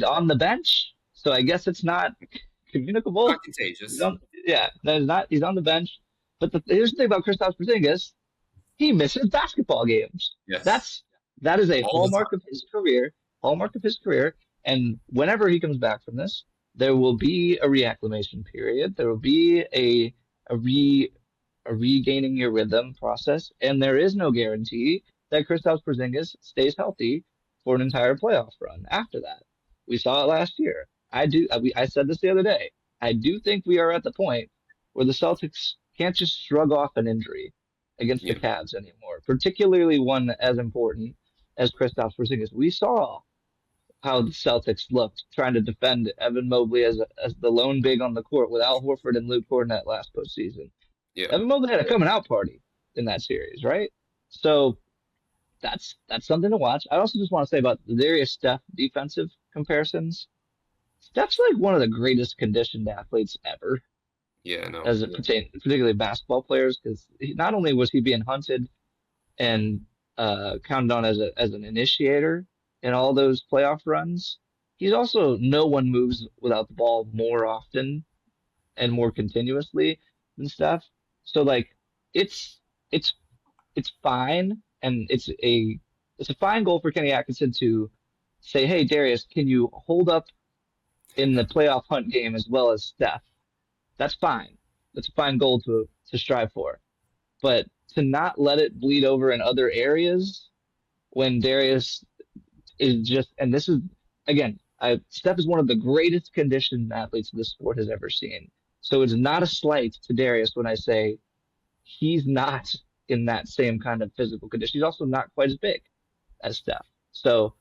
on the bench, so I guess it's not communicable. Not contagious. He's on the bench. But here's the thing about Kristaps Porzingis. He misses basketball games. Yes. That is a hallmark of his career. And whenever he comes back from this, there will be a reacclimation period. There will be a regaining your rhythm process, and there is no guarantee that Kristaps Porzingis stays healthy for an entire playoff run after that. We saw it last year. I said this the other day. I do think we are at the point where the Celtics can't just shrug off an injury against the Cavs anymore, particularly one as important as Kristaps Porzingis. We saw how the Celtics looked trying to defend Evan Mobley as the lone big on the court with Al Horford and Luke Kornet last postseason. Yeah. Evan Mobley had a coming out party in that series, right? So that's something to watch. I also just want to say about the Darius Steph defensive comparisons. Steph's like one of the greatest conditioned athletes ever. Yeah, no. As it pertains, particularly basketball players, because not only was he being hunted and counted on as an initiator in all those playoff runs, he's also no one moves without the ball more often and more continuously than Steph. So like it's fine, and it's a fine goal for Kenny Atkinson to say, hey Darius, can you hold up in the playoff hunt game as well as Steph? That's fine. That's a fine goal to strive for. But to not let it bleed over in other areas when Darius is just, and this is again, Steph is one of the greatest conditioned athletes this sport has ever seen. So it's not a slight to Darius when I say he's not in that same kind of physical condition. He's also not quite as big as Steph. So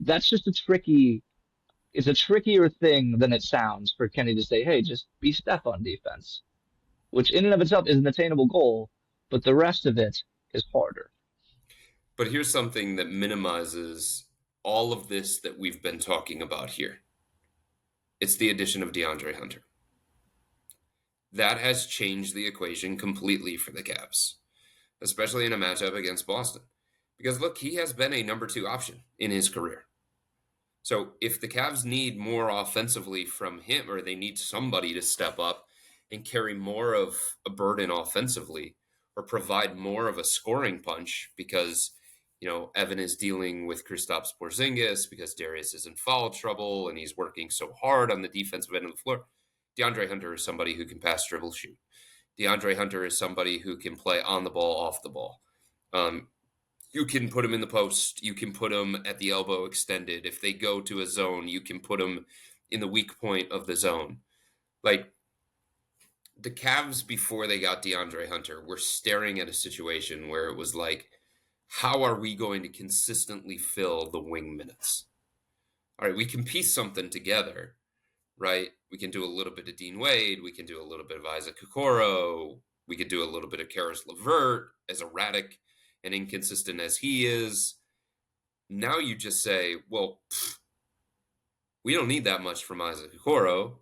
that's just it's a trickier thing than it sounds for Kenny to say, hey, just be Steph on defense, which in and of itself is an attainable goal, but the rest of it is harder. But here's something that minimizes all of this that we've been talking about here. It's the addition of DeAndre Hunter. That has changed the equation completely for the Cavs, especially in a matchup against Boston. Because look, he has been a number 2 option in his career. So if the Cavs need more offensively from him, or they need somebody to step up and carry more of a burden offensively, or provide more of a scoring punch because, Evan is dealing with Kristaps Porzingis, because Darius is in foul trouble and he's working so hard on the defensive end of the floor, DeAndre Hunter is somebody who can pass, dribble, shoot. DeAndre Hunter is somebody who can play on the ball, off the ball. You can put him in the post. You can put him at the elbow extended. If they go to a zone, you can put him in the weak point of the zone. Like, the Cavs, before they got DeAndre Hunter, were staring at a situation where it was like, how are we going to consistently fill the wing minutes? All right, we can piece something together, right? We can do a little bit of Dean Wade. We can do a little bit of Isaac Okoro. We could do a little bit of Karis LeVert, as erratic and inconsistent as he is. Now you just say, well, we don't need that much from Isaac Okoro.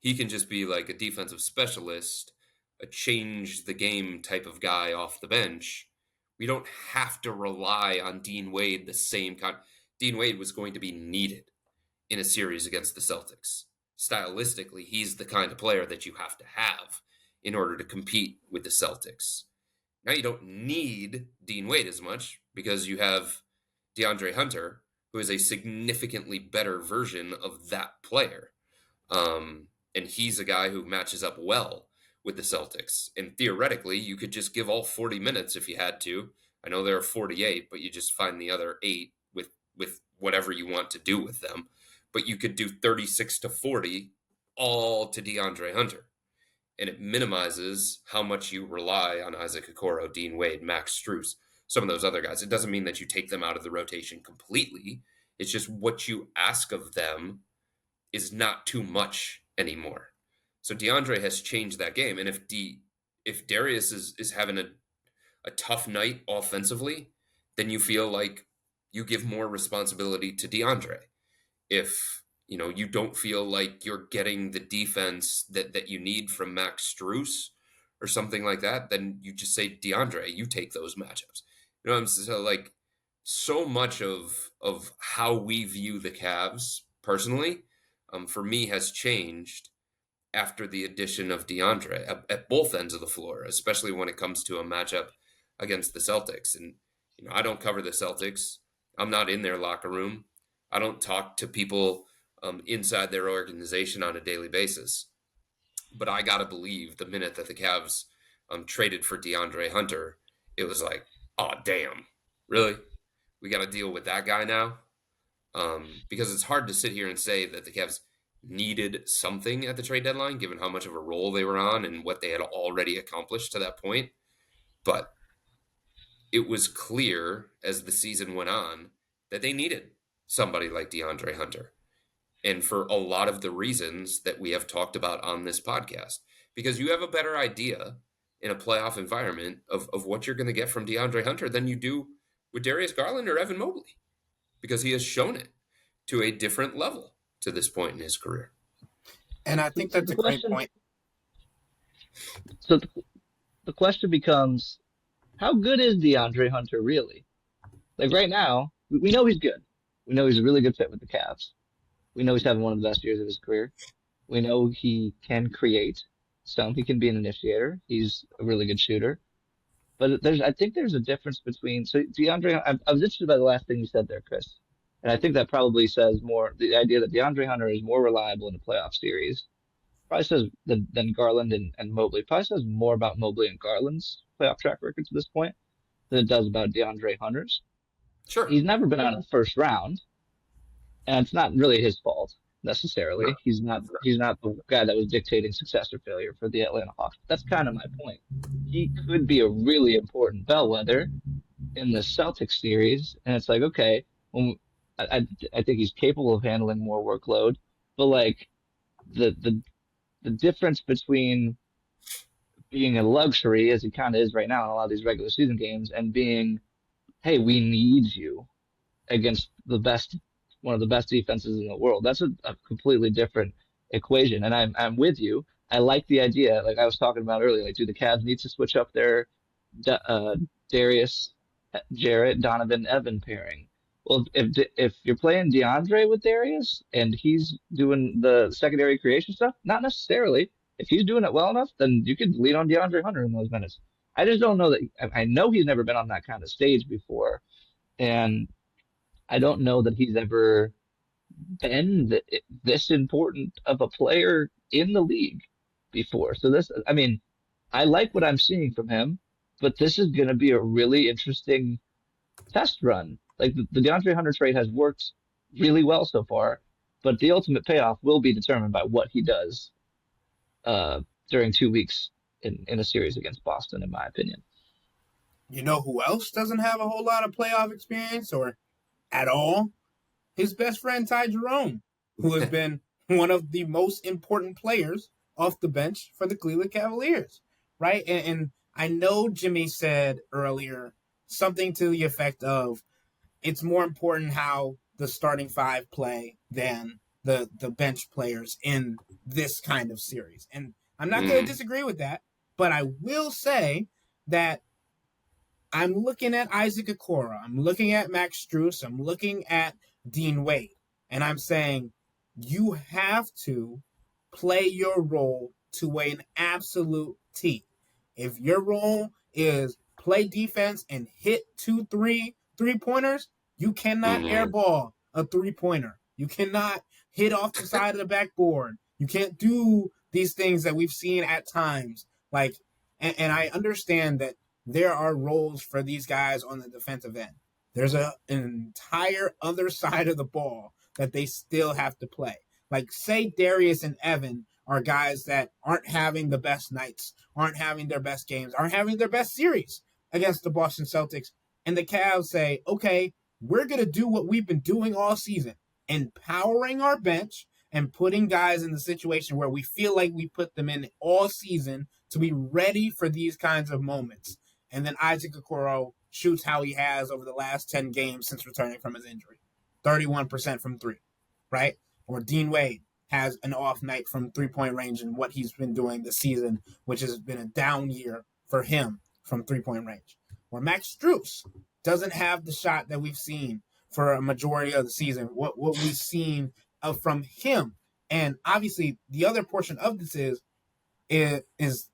He can just be like a defensive specialist, a change the game type of guy off the bench. We don't have to rely on Dean Wade the same kind. Dean Wade was going to be needed in a series against the Celtics. Stylistically, he's the kind of player that you have to have in order to compete with the Celtics. Now you don't need Dean Wade as much because you have DeAndre Hunter, who is a significantly better version of that player. And he's a guy who matches up well with the Celtics. And theoretically, you could just give all 40 minutes if you had to. I know there are 48, but you just find the other 8 with whatever you want to do with them. But you could do 36 to 40 all to DeAndre Hunter. And it minimizes how much you rely on Isaac Okoro, Dean Wade, Max Strus, some of those other guys. It doesn't mean that you take them out of the rotation completely. It's just what you ask of them is not too much anymore. So DeAndre has changed that game. And if Darius is having a tough night offensively, then you feel like you give more responsibility to DeAndre. If you don't feel like you're getting the defense that you need from Max Strus or something like that, then you just say, DeAndre, you take those matchups. I'm so like, so much of how we view the Cavs personally, for me, has changed after the addition of DeAndre at both ends of the floor, especially when it comes to a matchup against the Celtics. And I don't cover the Celtics. I'm not in their locker room. I don't talk to people inside their organization on a daily basis. But I got to believe the minute that the Cavs traded for DeAndre Hunter, it was like, oh, damn, really? We got to deal with that guy now? Because it's hard to sit here and say that the Cavs needed something at the trade deadline, given how much of a role they were on and what they had already accomplished to that point. But it was clear as the season went on that they needed somebody like DeAndre Hunter. And for a lot of the reasons that we have talked about on this podcast, because you have a better idea in a playoff environment of what you're going to get from DeAndre Hunter than you do with Darius Garland or Evan Mobley, because he has shown it to a different level to this point in his career. And I think that's a great point. So the question becomes, how good is DeAndre Hunter really? Like right now, we know he's good. We know he's a really good fit with the Cavs. We know he's having one of the best years of his career. We know he can create some. He can be an initiator. He's a really good shooter. But I think there's a difference between. So DeAndre, I was interested by the last thing you said there, Chris. And I think that probably says more, the idea that DeAndre Hunter is more reliable in a playoff series, probably says than Garland and Mobley. Probably says more about Mobley and Garland's playoff track record to this point than it does about DeAndre Hunter's. Sure. He's never been out of the first round. And it's not really his fault necessarily. No, He's not the guy that was dictating success or failure for the Atlanta Hawks. That's kind of my point. He could be a really important bellwether in the Celtics series, and it's like, okay, well, I think he's capable of handling more workload, but like the the the difference between being a luxury, as he kind of is right now in a lot of these regular season games, and being, hey, we need you against one of the best defenses in the world. That's a completely different equation. And I'm with you. I like the idea, like I was talking about earlier. Like, do the Cavs need to switch up their uh, Darius, Jarrett, Donovan, Evan pairing? Well, if you're playing DeAndre with Darius and he's doing the secondary creation stuff, not necessarily. If he's doing it well enough, then you could lean on DeAndre Hunter in those minutes. I just don't know that. I know he's never been on that kind of stage before, and I don't know that he's ever been this important of a player in the league before. So I mean, I like what I'm seeing from him, but this is going to be a really interesting test run. Like the DeAndre Hunter trade has worked really well so far, but the ultimate payoff will be determined by what he does uh, during 2 weeks in a series against Boston, in my opinion. You know who else doesn't have a whole lot of playoff experience or at all? His best friend Ty Jerome, who has been one of the most important players off the bench for the Cleveland Cavaliers, right? And I know Jimmy said earlier something to the effect of it's more important how the starting five play than the bench players in this kind of series. And I'm not going to disagree with that, but I will say that I'm looking at Isaac Okoro. I'm looking at Max Strus. I'm looking at Dean Wade. And I'm saying you have to play your role to an absolute T. If your role is play defense and hit 2-3 3-pointers, you cannot airball a 3-pointer. You cannot hit off the side of the backboard. You can't do these things that we've seen at times. Like, and I understand that there are roles for these guys on the defensive end. There's an entire other side of the ball that they still have to play. Like, say Darius and Evan are guys that aren't having the best nights, aren't having their best games, aren't having their best series against the Boston Celtics. And the Cavs say, okay, we're going to do what we've been doing all season, empowering our bench and putting guys in the situation where we feel like we put them in all season to be ready for these kinds of moments. And then Isaac Okoro shoots how he has over the last 10 games since returning from his injury. 31% from three, right? Or Dean Wade has an off night from three-point range in what he's been doing this season, which has been a down year for him from three-point range. Or Max Strus doesn't have the shot that we've seen for a majority of the season, what we've seen from him. And obviously, the other portion of this is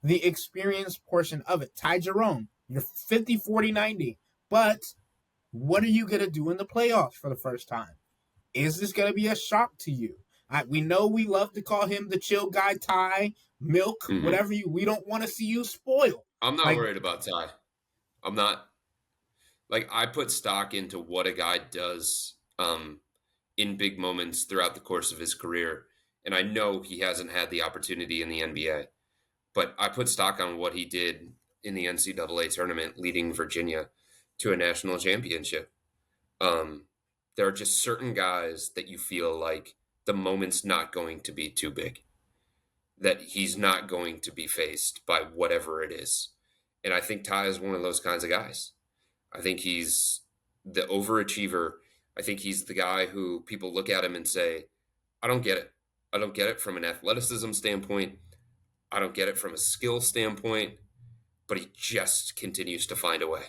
the experience portion of it. Ty Jerome, you're 50, 40, 90. But what are you going to do in the playoffs for the first time? Is this going to be a shock to you? We know we love to call him the chill guy, Ty, milk, whatever we don't want to see you spoil. I'm not worried about Ty. I'm not. Like, I put stock into what a guy does in big moments throughout the course of his career. And I know he hasn't had the opportunity in the NBA. But I put stock on what he did in the NCAA tournament, leading Virginia to a national championship. There are just certain guys that you feel like the moment's not going to be too big, that he's not going to be faced by whatever it is. And I think Ty is one of those kinds of guys. I think he's the overachiever. I think he's the guy who people look at him and say, I don't get it. I don't get it from an athleticism standpoint. I don't get it from a skill standpoint, but he just continues to find a way.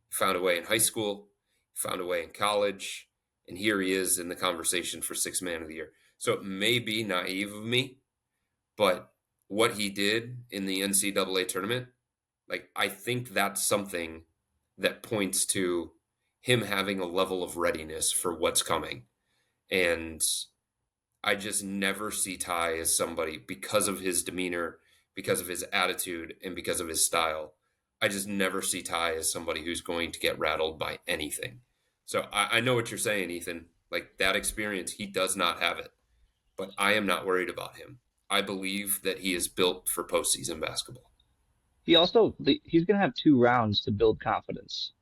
He found a way in high school, he found a way in college, and here he is in the conversation for Sixth Man of the Year. So it may be naive of me, but what he did in the NCAA tournament, like, I think that's something that points to him having a level of readiness for what's coming. And I just never see Ty as somebody, because of his demeanor, because of his attitude, and because of his style, I just never see Ty as somebody who's going to get rattled by anything. So I know what you're saying, Ethan. Like that experience, he does not have it. But I am not worried about him. I believe that he is built for postseason basketball. He's going to have 2 rounds to build confidence,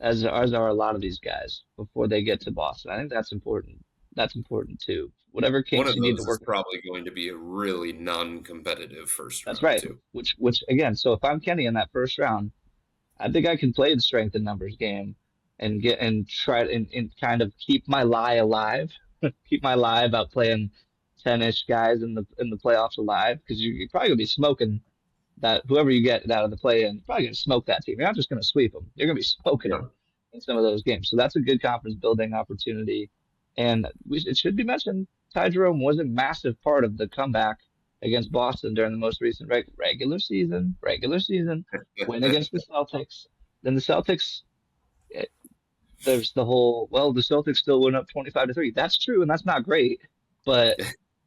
as are a lot of these guys before they get to Boston. I think that's important. That's important too. Whatever One kinks of you need to those is work. probably going to be a really non-competitive first That's round right. too. Which again, so if I'm Kenny in that first round, I think I can play the strength and numbers game and try and kind of keep my lie alive, keep my lie about playing 10-ish guys in the playoffs alive, because you're probably gonna be smoking that whoever you get out of the play-in, you're probably gonna smoke that team. You're not just gonna sweep them. You're gonna be smoking Yeah. them in some of those games. So that's a good confidence building opportunity. And it should be mentioned, Ty Jerome was a massive part of the comeback against Boston during the most recent regular season win against the Celtics. Then the Celtics, it, there's the whole, well, the Celtics still went up 25-3. That's true, and that's not great. But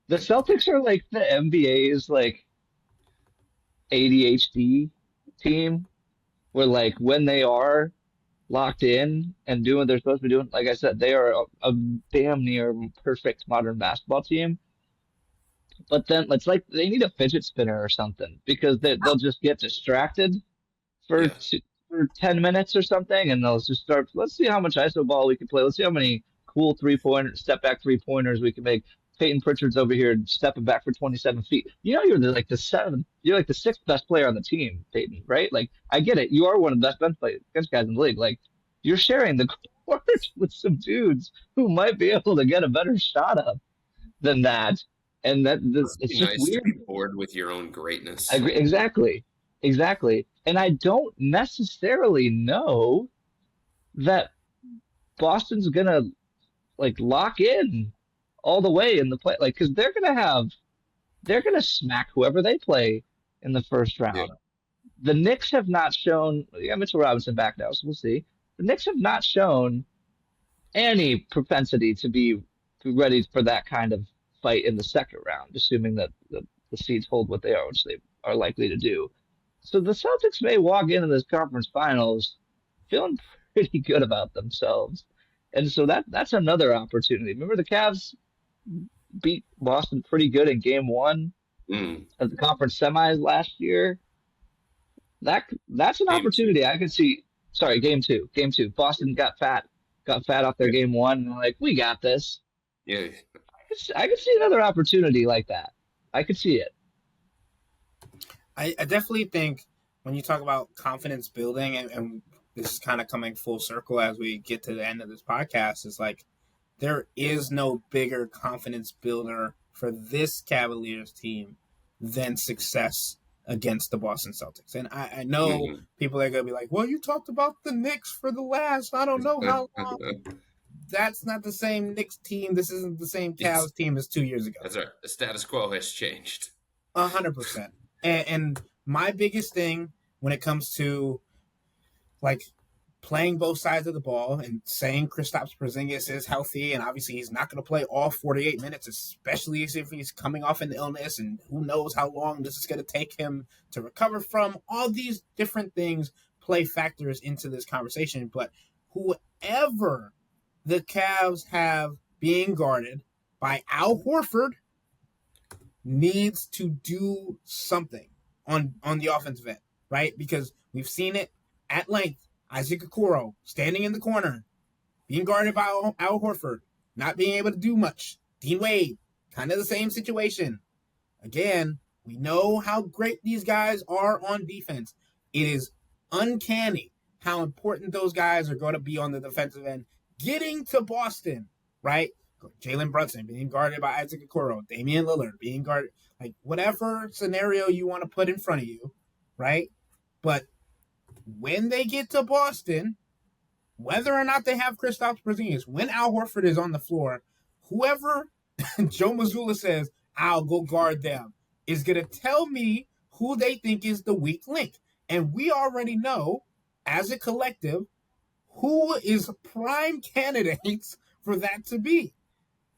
the Celtics are like the NBA's like ADHD team, where like when they are locked in and doing what they're supposed to be doing, like I said, they are a damn near perfect modern basketball team. But then it's like they need a fidget spinner or something, because they'll just get distracted for Yeah. for 10 minutes or something, and they'll just start. Let's see how much iso ball we can play. Let's see how many cool 3-pointer step back 3-pointers we can make. Peyton Pritchard's over here stepping back for 27 feet. You know, you're like the sixth best player on the team, Peyton, right? Like, I get it. You are one of the best bench guys in the league. Like, you're sharing the court with some dudes who might be able to get a better shot up than that. And Must it's be just nice to weird. be bored with your own greatness. I agree. Exactly. And I don't necessarily know that Boston's gonna like lock in all the way in the play, like, because they're gonna smack whoever they play in the first Yeah. round. The Knicks have not shown. We got Mitchell Robinson back now, so we'll see. The Knicks have not shown any propensity to be ready for that kind of fight in the second round, assuming that the seeds hold what they are, which they are likely to do. So the Celtics may walk into this conference finals feeling pretty good about themselves. And so that's another opportunity. Remember the Cavs beat Boston pretty good in game 1 Mm. of the conference semis last year. That's an Game two. opportunity I could see. Sorry, game 2. Game 2. Boston got fat off their Yeah. game 1, and they're like, we got this. Yeah. I could see another opportunity like that. I could see it. I definitely think when you talk about confidence building, and this is kind of coming full circle as we get to the end of this podcast, is like there is no bigger confidence builder for this Cavaliers team than success against the Boston Celtics. And I know people are going to be like, well, you talked about the Knicks for the last, I don't know how long. That's not the same Knicks team. This isn't the same Cavs team as 2 years ago. That's right. The status quo has changed. 100%. And my biggest thing when it comes to like playing both sides of the ball and saying Kristaps Porzingis is healthy, and obviously he's not going to play all 48 minutes, especially if he's coming off an illness, and who knows how long this is going to take him to recover from. All these different things play factors into this conversation, but whoever the Cavs have being guarded by Al Horford needs to do something on the offensive end, right? Because we've seen it at length. Isaac Okoro standing in the corner, being guarded by Al Horford, not being able to do much. Dean Wade, kind of the same situation. Again, we know how great these guys are on defense. It is uncanny how important those guys are going to be on the defensive end. Getting to Boston, right? Jalen Brunson being guarded by Isaac Okoro, Damian Lillard being guarded, like whatever scenario you want to put in front of you, right? But when they get to Boston, whether or not they have Kristaps Porzingis, when Al Horford is on the floor, whoever Joe Mazzulla says, I'll go guard them, is going to tell me who they think is the weak link. And we already know, as a collective, who is prime candidates for that to be.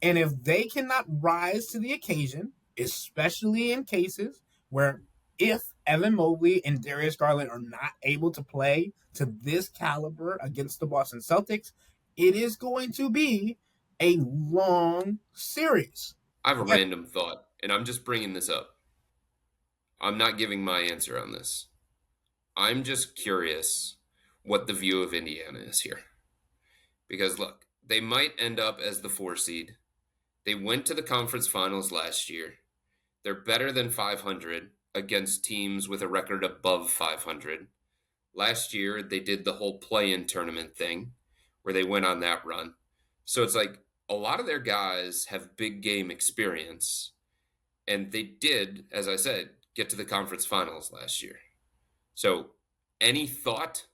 And if they cannot rise to the occasion, especially in cases where if Evan Mobley and Darius Garland are not able to play to this caliber against the Boston Celtics, it is going to be a long series. I have a random thought, and I'm just bringing this up. I'm not giving my answer on this. I'm just curious what the view of Indiana is here. Because look, they might end up as the 4 seed. They went to the conference finals last year. They're better than 500 against teams with a record above 500. Last year, they did the whole play-in tournament thing where they went on that run. So it's like a lot of their guys have big game experience, and they did, as I said, get to the conference finals last year. So any thought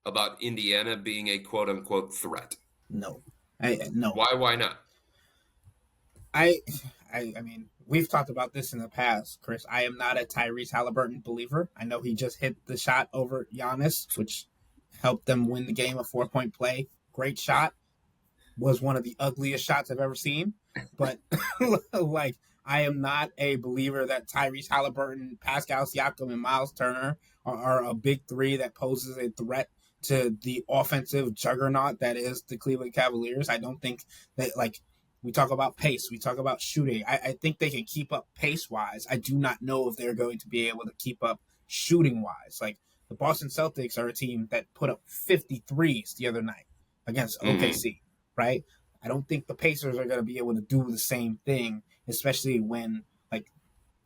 about Indiana being a quote-unquote threat? No. No. Why not? I mean, we've talked about this in the past, Chris. I am not a Tyrese Halliburton believer. I know he just hit the shot over Giannis, which helped them win the game, a 4-point play. Great shot. Was one of the ugliest shots I've ever seen. But, like, I am not a believer that Tyrese Halliburton, Pascal Siakam, and Miles Turner are a big three that poses a threat to the offensive juggernaut that is the Cleveland Cavaliers. I don't think that, like, we talk about pace. We talk about shooting. I think they can keep up pace-wise. I do not know if they're going to be able to keep up shooting-wise. Like, the Boston Celtics are a team that put up 53s the other night against OKC, right? I don't think the Pacers are going to be able to do the same thing, especially when, like,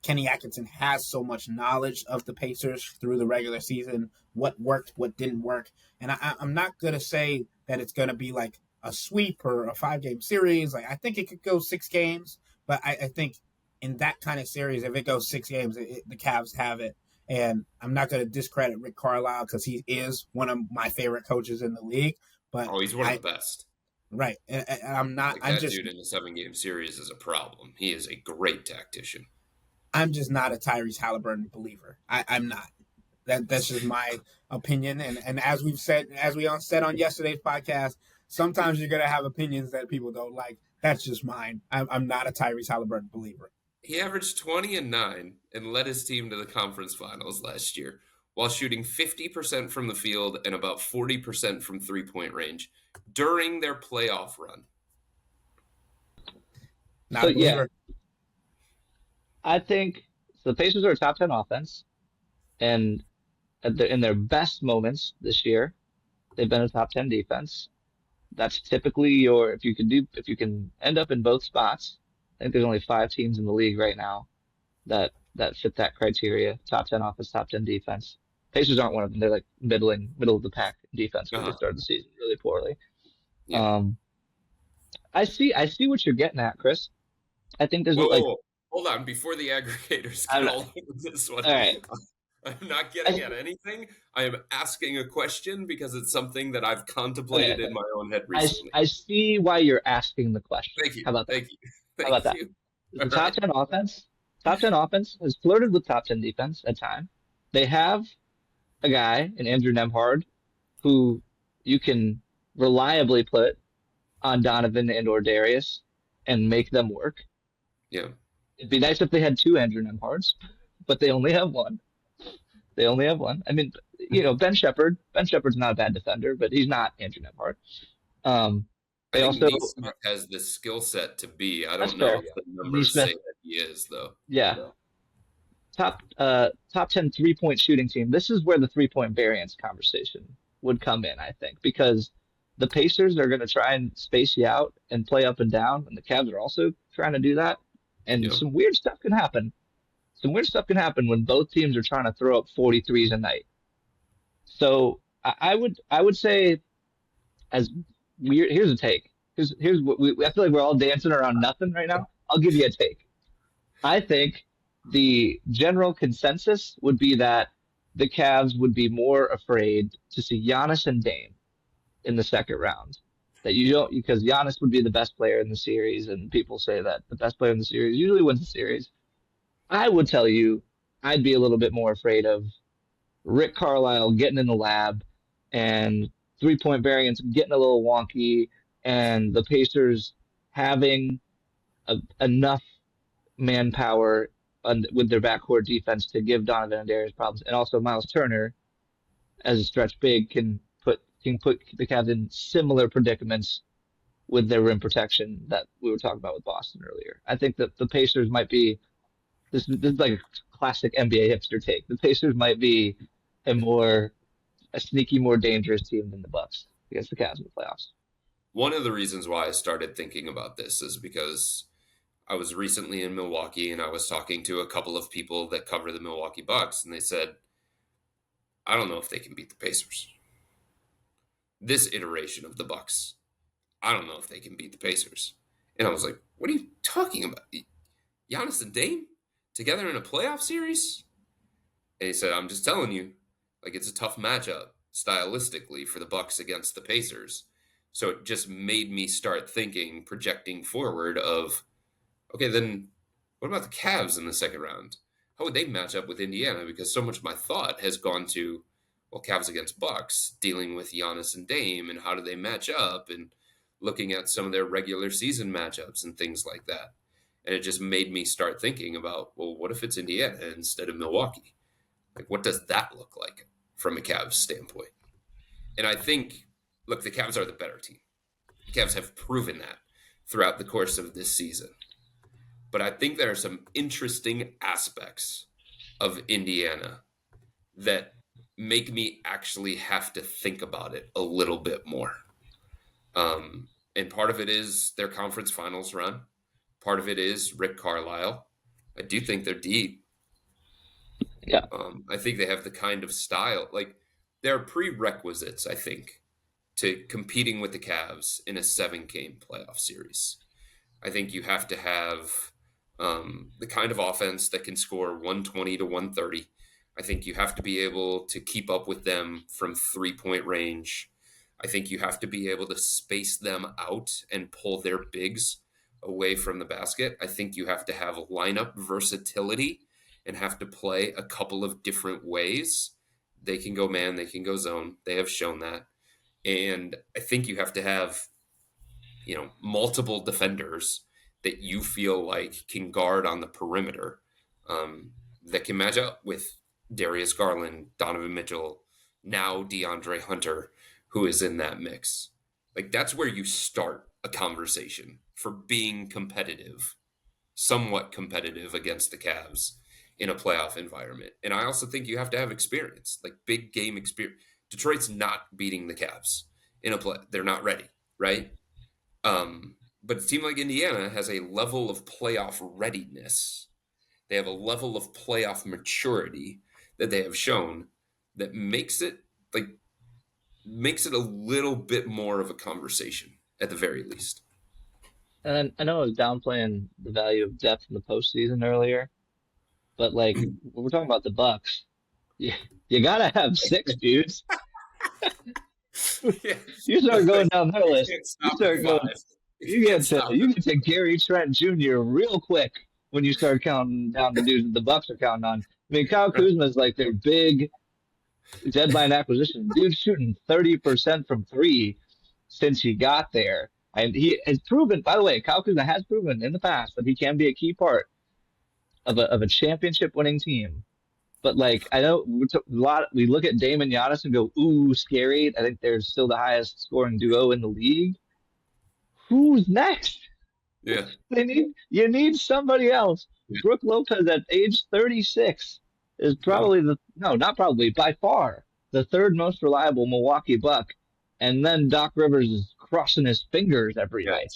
Kenny Atkinson has so much knowledge of the Pacers through the regular season, what worked, what didn't work. And I'm not going to say that it's going to be, like, a sweep or a 5-game series. Like, I think it could go 6 games, but I think in that kind of series, if it goes 6 games, the Cavs have it. And I'm not going to discredit Rick Carlisle because he is one of my favorite coaches in the league. But he's one of the best. Right. And I'm not. Like, I'm that just. Dude in a 7-game series is a problem. He is a great tactician. I'm just not a Tyrese Halliburton believer. I'm not. That's just my opinion. And as we said on yesterday's podcast, sometimes you're going to have opinions that people don't like. That's just mine. I'm not a Tyrese Halliburton believer. He averaged 20 and 9 and led his team to the conference finals last year while shooting 50% from the field and about 40% from three-point range during their playoff run. Not a believer. Yeah, I think the Pacers are a top 10 offense, and in their best moments this year, they've been a top 10 defense. That's typically if you can end up in both spots. I think there's only 5 teams in the league right now that fit that criteria: top 10 offense, top 10 defense. Pacers aren't one of them. They're like middle of the pack defense. They started the season really poorly. Yeah. I see what you're getting at, Chris. I think there's Whoa. Hold on, before the aggregators get all over this one. All right. I'm not getting at anything. I am asking a question because it's something that I've contemplated in my own head recently. I see why you're asking the question. Thank you. How about that? Thank you. How about that? The top 10 offense. Top 10 offense has flirted with top 10 defense at times. They have a guy in Andrew Nembhard who you can reliably put on Donovan and or Darius and make them work. Yeah. It'd be nice if they had 2 Andrew Nembhards, but they only have 1. I mean, Ben Shepherd's not a bad defender, but he's not Andrew Nembhard. I think Neesmith has the skill set to be. I don't know if the numbers say that he is, though. Yeah. Top 10 3-point shooting team. This is where the 3-point variance conversation would come in, I think, because the Pacers are going to try and space you out and play up and down, and the Cavs are also trying to do that. And some weird stuff can happen. When both teams are trying to throw up 43s a night. So I would say, as weird. Here's a take. Here's what I feel like we're all dancing around nothing right now. I'll give you a take. I think the general consensus would be that the Cavs would be more afraid to see Giannis and Dame in the second round. That you don't, because Giannis would be the best player in the series, and people say that the best player in the series usually wins the series. I would tell you I'd be a little bit more afraid of Rick Carlisle getting in the lab and 3-point variance getting a little wonky, and the Pacers having enough manpower with their backcourt defense to give Donovan and Darius problems, and also Miles Turner as a stretch big can put the Cavs in similar predicaments with their rim protection that we were talking about with Boston earlier. I think that the Pacers might be this is like a classic NBA hipster take. The Pacers might be a sneaky, more dangerous team than the Bucks against the Cavs in the playoffs. One of the reasons why I started thinking about this is because I was recently in Milwaukee and I was talking to a couple of people that cover the Milwaukee Bucks, and they said, I don't know if they can beat the Pacers. This iteration of the Bucks, I don't know if they can beat the Pacers. And I was like, what are you talking about? Giannis and Dame together in a playoff series? And he said, I'm just telling you, like, it's a tough matchup stylistically for the Bucks against the Pacers. So it just made me start thinking, projecting forward of, okay, then what about the Cavs in the second round? How would they match up with Indiana? Because so much of my thought has gone to, well, Cavs against Bucks, dealing with Giannis and Dame, and how do they match up, and looking at some of their regular season matchups and things like that. And it just made me start thinking about, well, what if it's Indiana instead of Milwaukee? Like, what does that look like from a Cavs standpoint? And I think, look, the Cavs are the better team. The Cavs have proven that throughout the course of this season. But I think there are some interesting aspects of Indiana that make me actually have to think about it a little bit more. And part of it is their conference finals run. Part of it is Rick Carlisle. I do think they're deep. Yeah. I think they have the kind of style. Like, there are prerequisites, I think, to competing with the Cavs in a 7-game playoff series. I think you have to have the kind of offense that can score 120 to 130. I think you have to be able to keep up with them from 3-point range. I think you have to be able to space them out and pull their bigs away from the basket. I think you have to have lineup versatility and have to play a couple of different ways. They can go man, they can go zone. They have shown that. And I think you have to have, multiple defenders that you feel like can guard on the perimeter, that can match up with Darius Garland, Donovan Mitchell, now DeAndre Hunter, who is in that mix. Like, that's where you start a conversation for being competitive, somewhat competitive against the Cavs in a playoff environment. And I also think you have to have experience, like big game experience. Detroit's not beating the Cavs in a play. They're not ready, right? But a team like Indiana has a level of playoff readiness. They have a level of playoff maturity that they have shown that makes it a little bit more of a conversation at the very least. And I know I was downplaying the value of depth in the postseason earlier, but like when we're talking about the Bucks, you gotta have 6 dudes. Yeah. You start going down their list. You start going. You get to Gary Trent Jr. real quick when you start counting down the dudes that the Bucks are counting on. I mean, Kyle Kuzma is like their big deadline acquisition. Dude's shooting 30% from 3 since he got there. And he has proven, by the way, Kyle Kuzma has proven in the past that he can be a key part of a championship winning team. But like, I know we look at Dame and Giannis and go, ooh, scary. I think they're still the highest scoring duo in the league. Who's next? Yeah. You need somebody else. Yeah. Brooke Lopez at age 36 is probably by far the 3rd most reliable Milwaukee Buck. And then Doc Rivers is crossing his fingers every night.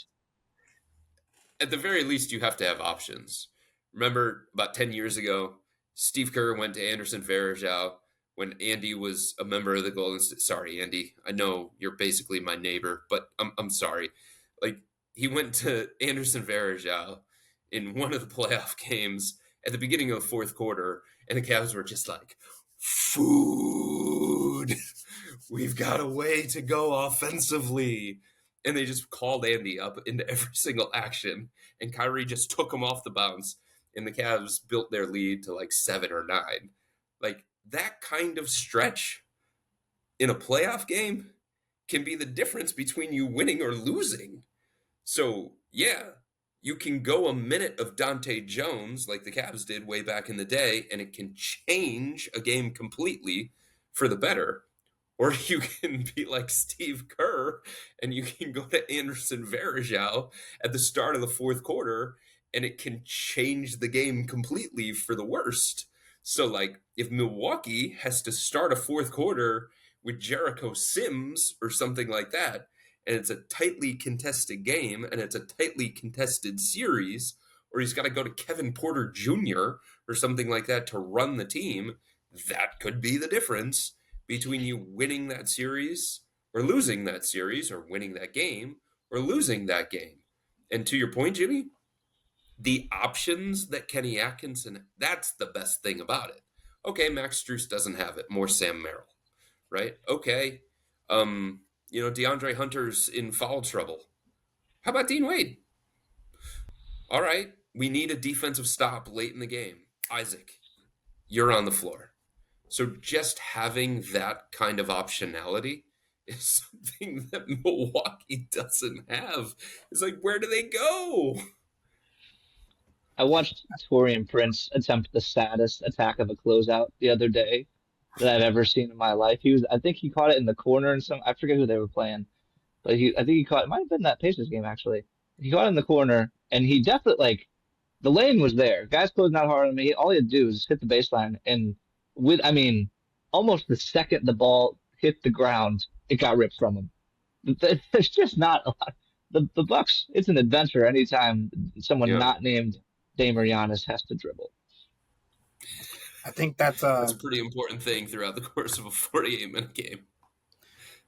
At the very least, you have to have options. Remember about 10 years ago, Steve Kerr went to Anderson Varejao when Andy was a member of the Golden State. Sorry, Andy. I know you're basically my neighbor, but I'm sorry. Like, he went to Anderson Varejao in one of the playoff games at the beginning of the 4th quarter, and the Cavs were just like, food. We've got a way to go offensively. And they just called Andy up into every single action, and Kyrie just took him off the bounce, and the Cavs built their lead to like 7 or 9. Like, that kind of stretch in a playoff game can be the difference between you winning or losing. So, yeah, you can go a minute of Dante Jones like the Cavs did way back in the day, and it can change a game completely for the better. Or you can be like Steve Kerr score, and you can go to Anderson Varejao at the start of the fourth quarter, and it can change the game completely for the worst. So, like, if Milwaukee has to start a fourth quarter with Jericho Sims or something like that, and it's a tightly contested game, and it's a tightly contested series, or he's got to go to Kevin Porter Jr. or something like that to run the team, that could be the difference between you winning that series or losing that series, or winning that game or losing that game. And to your point, Jimmy, the options that Kenny Atkinson, that's the best thing about it. Okay, Max Strus doesn't have it. More Sam Merrill, right? Okay, DeAndre Hunter's in foul trouble. How about Dean Wade? All right, we need a defensive stop late in the game. Isaac, you're on the floor. So just having that kind of optionality is something that Milwaukee doesn't have. It's like, where do they go? I watched Taurean Prince attempt the saddest attack of a closeout the other day that I've ever seen in my life. I think he caught it in the corner and I forget who they were playing, but I think he caught, it might have been that Pacers game actually. He caught it in the corner, and he definitely, like, the lane was there. Guys closing out hard on me. All he had to do was hit the baseline, and almost the second the ball hit the ground, it got ripped from him. There's just not a lot. The Bucks, it's an adventure anytime someone not named Dame or Giannis has to dribble. I think that's a pretty important thing throughout the course of a 48-minute game.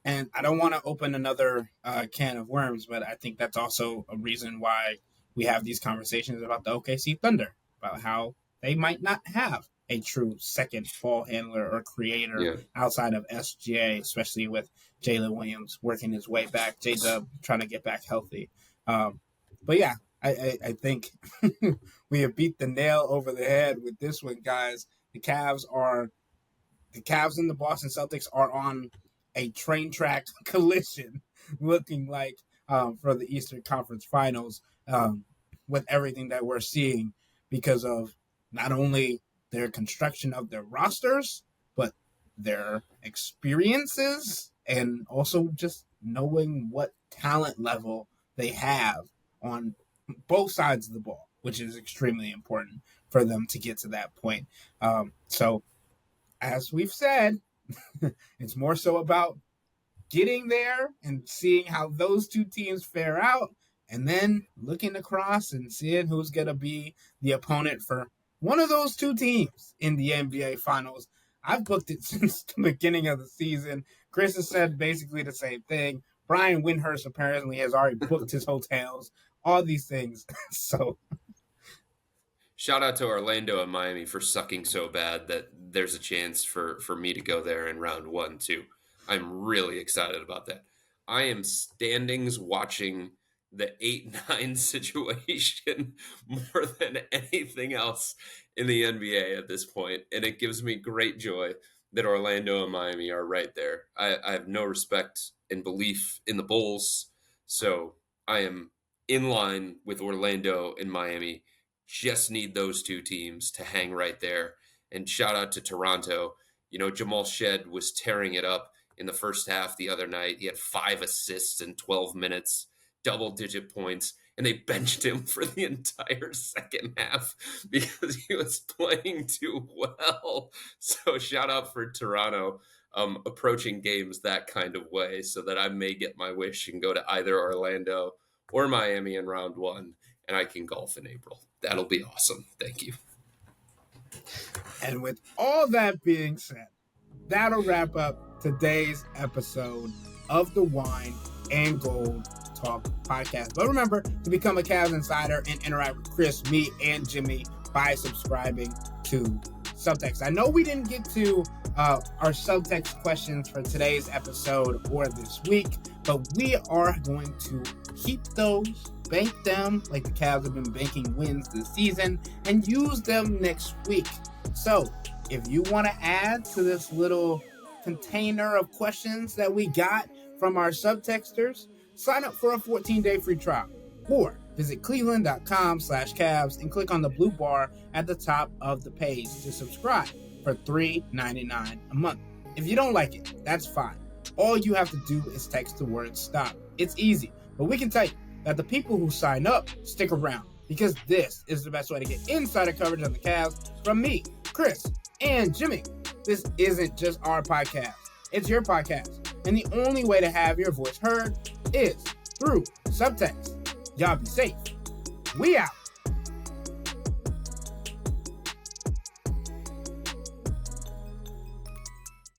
And I don't want to open another can of worms, but I think that's also a reason why we have these conversations about the OKC Thunder, about how they might not have a true second ball handler or creator outside of SGA, especially with Jalen Williams working his way back, J-Dub trying to get back healthy. But yeah, I think we have beat the nail over the head with this one, guys. The Cavs and the Boston Celtics are on a train track collision, looking like for the Eastern Conference Finals, with everything that we're seeing, because of not only their construction of their rosters, but their experiences, and also just knowing what talent level they have on both sides of the ball, which is extremely important for them to get to that point. So, as we've said, it's more so about getting there and seeing how those two teams fare out, and then looking across and seeing who's going to be the opponent for one of those two teams in the NBA Finals. I've booked it since the beginning of the season. Chris has said basically the same thing. Brian Windhurst apparently has already booked his hotels, all these things. So, shout out to Orlando and Miami for sucking so bad that there's a chance for me to go there in round one, too. I'm really excited about that. I am standings watching the 8-9 situation more than anything else in the NBA at this point, and it gives me great joy that Orlando and Miami are right there. I have no respect and belief in the Bulls, so I am in line with Orlando and Miami. Just need those two teams to hang right there. And shout out to Toronto. Jamal Shed was tearing it up in the first half the other night. He had 5 assists in 12 minutes, double-digit points, and they benched him for the entire second half because he was playing too well. So shout out for Toronto approaching games that kind of way, so that I may get my wish and go to either Orlando or Miami in round one, and I can golf in April. That'll be awesome. Thank you. And with all that being said, that'll wrap up today's episode of the Wine and Gold Talk podcast. But remember to become a Cavs Insider and interact with Chris, me, and Jimmy by subscribing to Subtext. I know we didn't get to our Subtext questions for today's episode or this week, but we are going to keep those, bank them like the Cavs have been banking wins this season, and use them next week. So if you want to add to this little container of questions that we got from our subtexters, sign up for a 14-day free trial, or visit cleveland.com/Cavs and click on the blue bar at the top of the page to subscribe for $3.99 a month. If you don't like it, that's fine. All you have to do is text the word STOP. It's easy, but we can tell you that the people who sign up stick around because this is the best way to get insider coverage on the Cavs from me, Chris, and Jimmy. This isn't just our podcast. It's your podcast. And the only way to have your voice heard is through subtext. Y'all be safe. We out.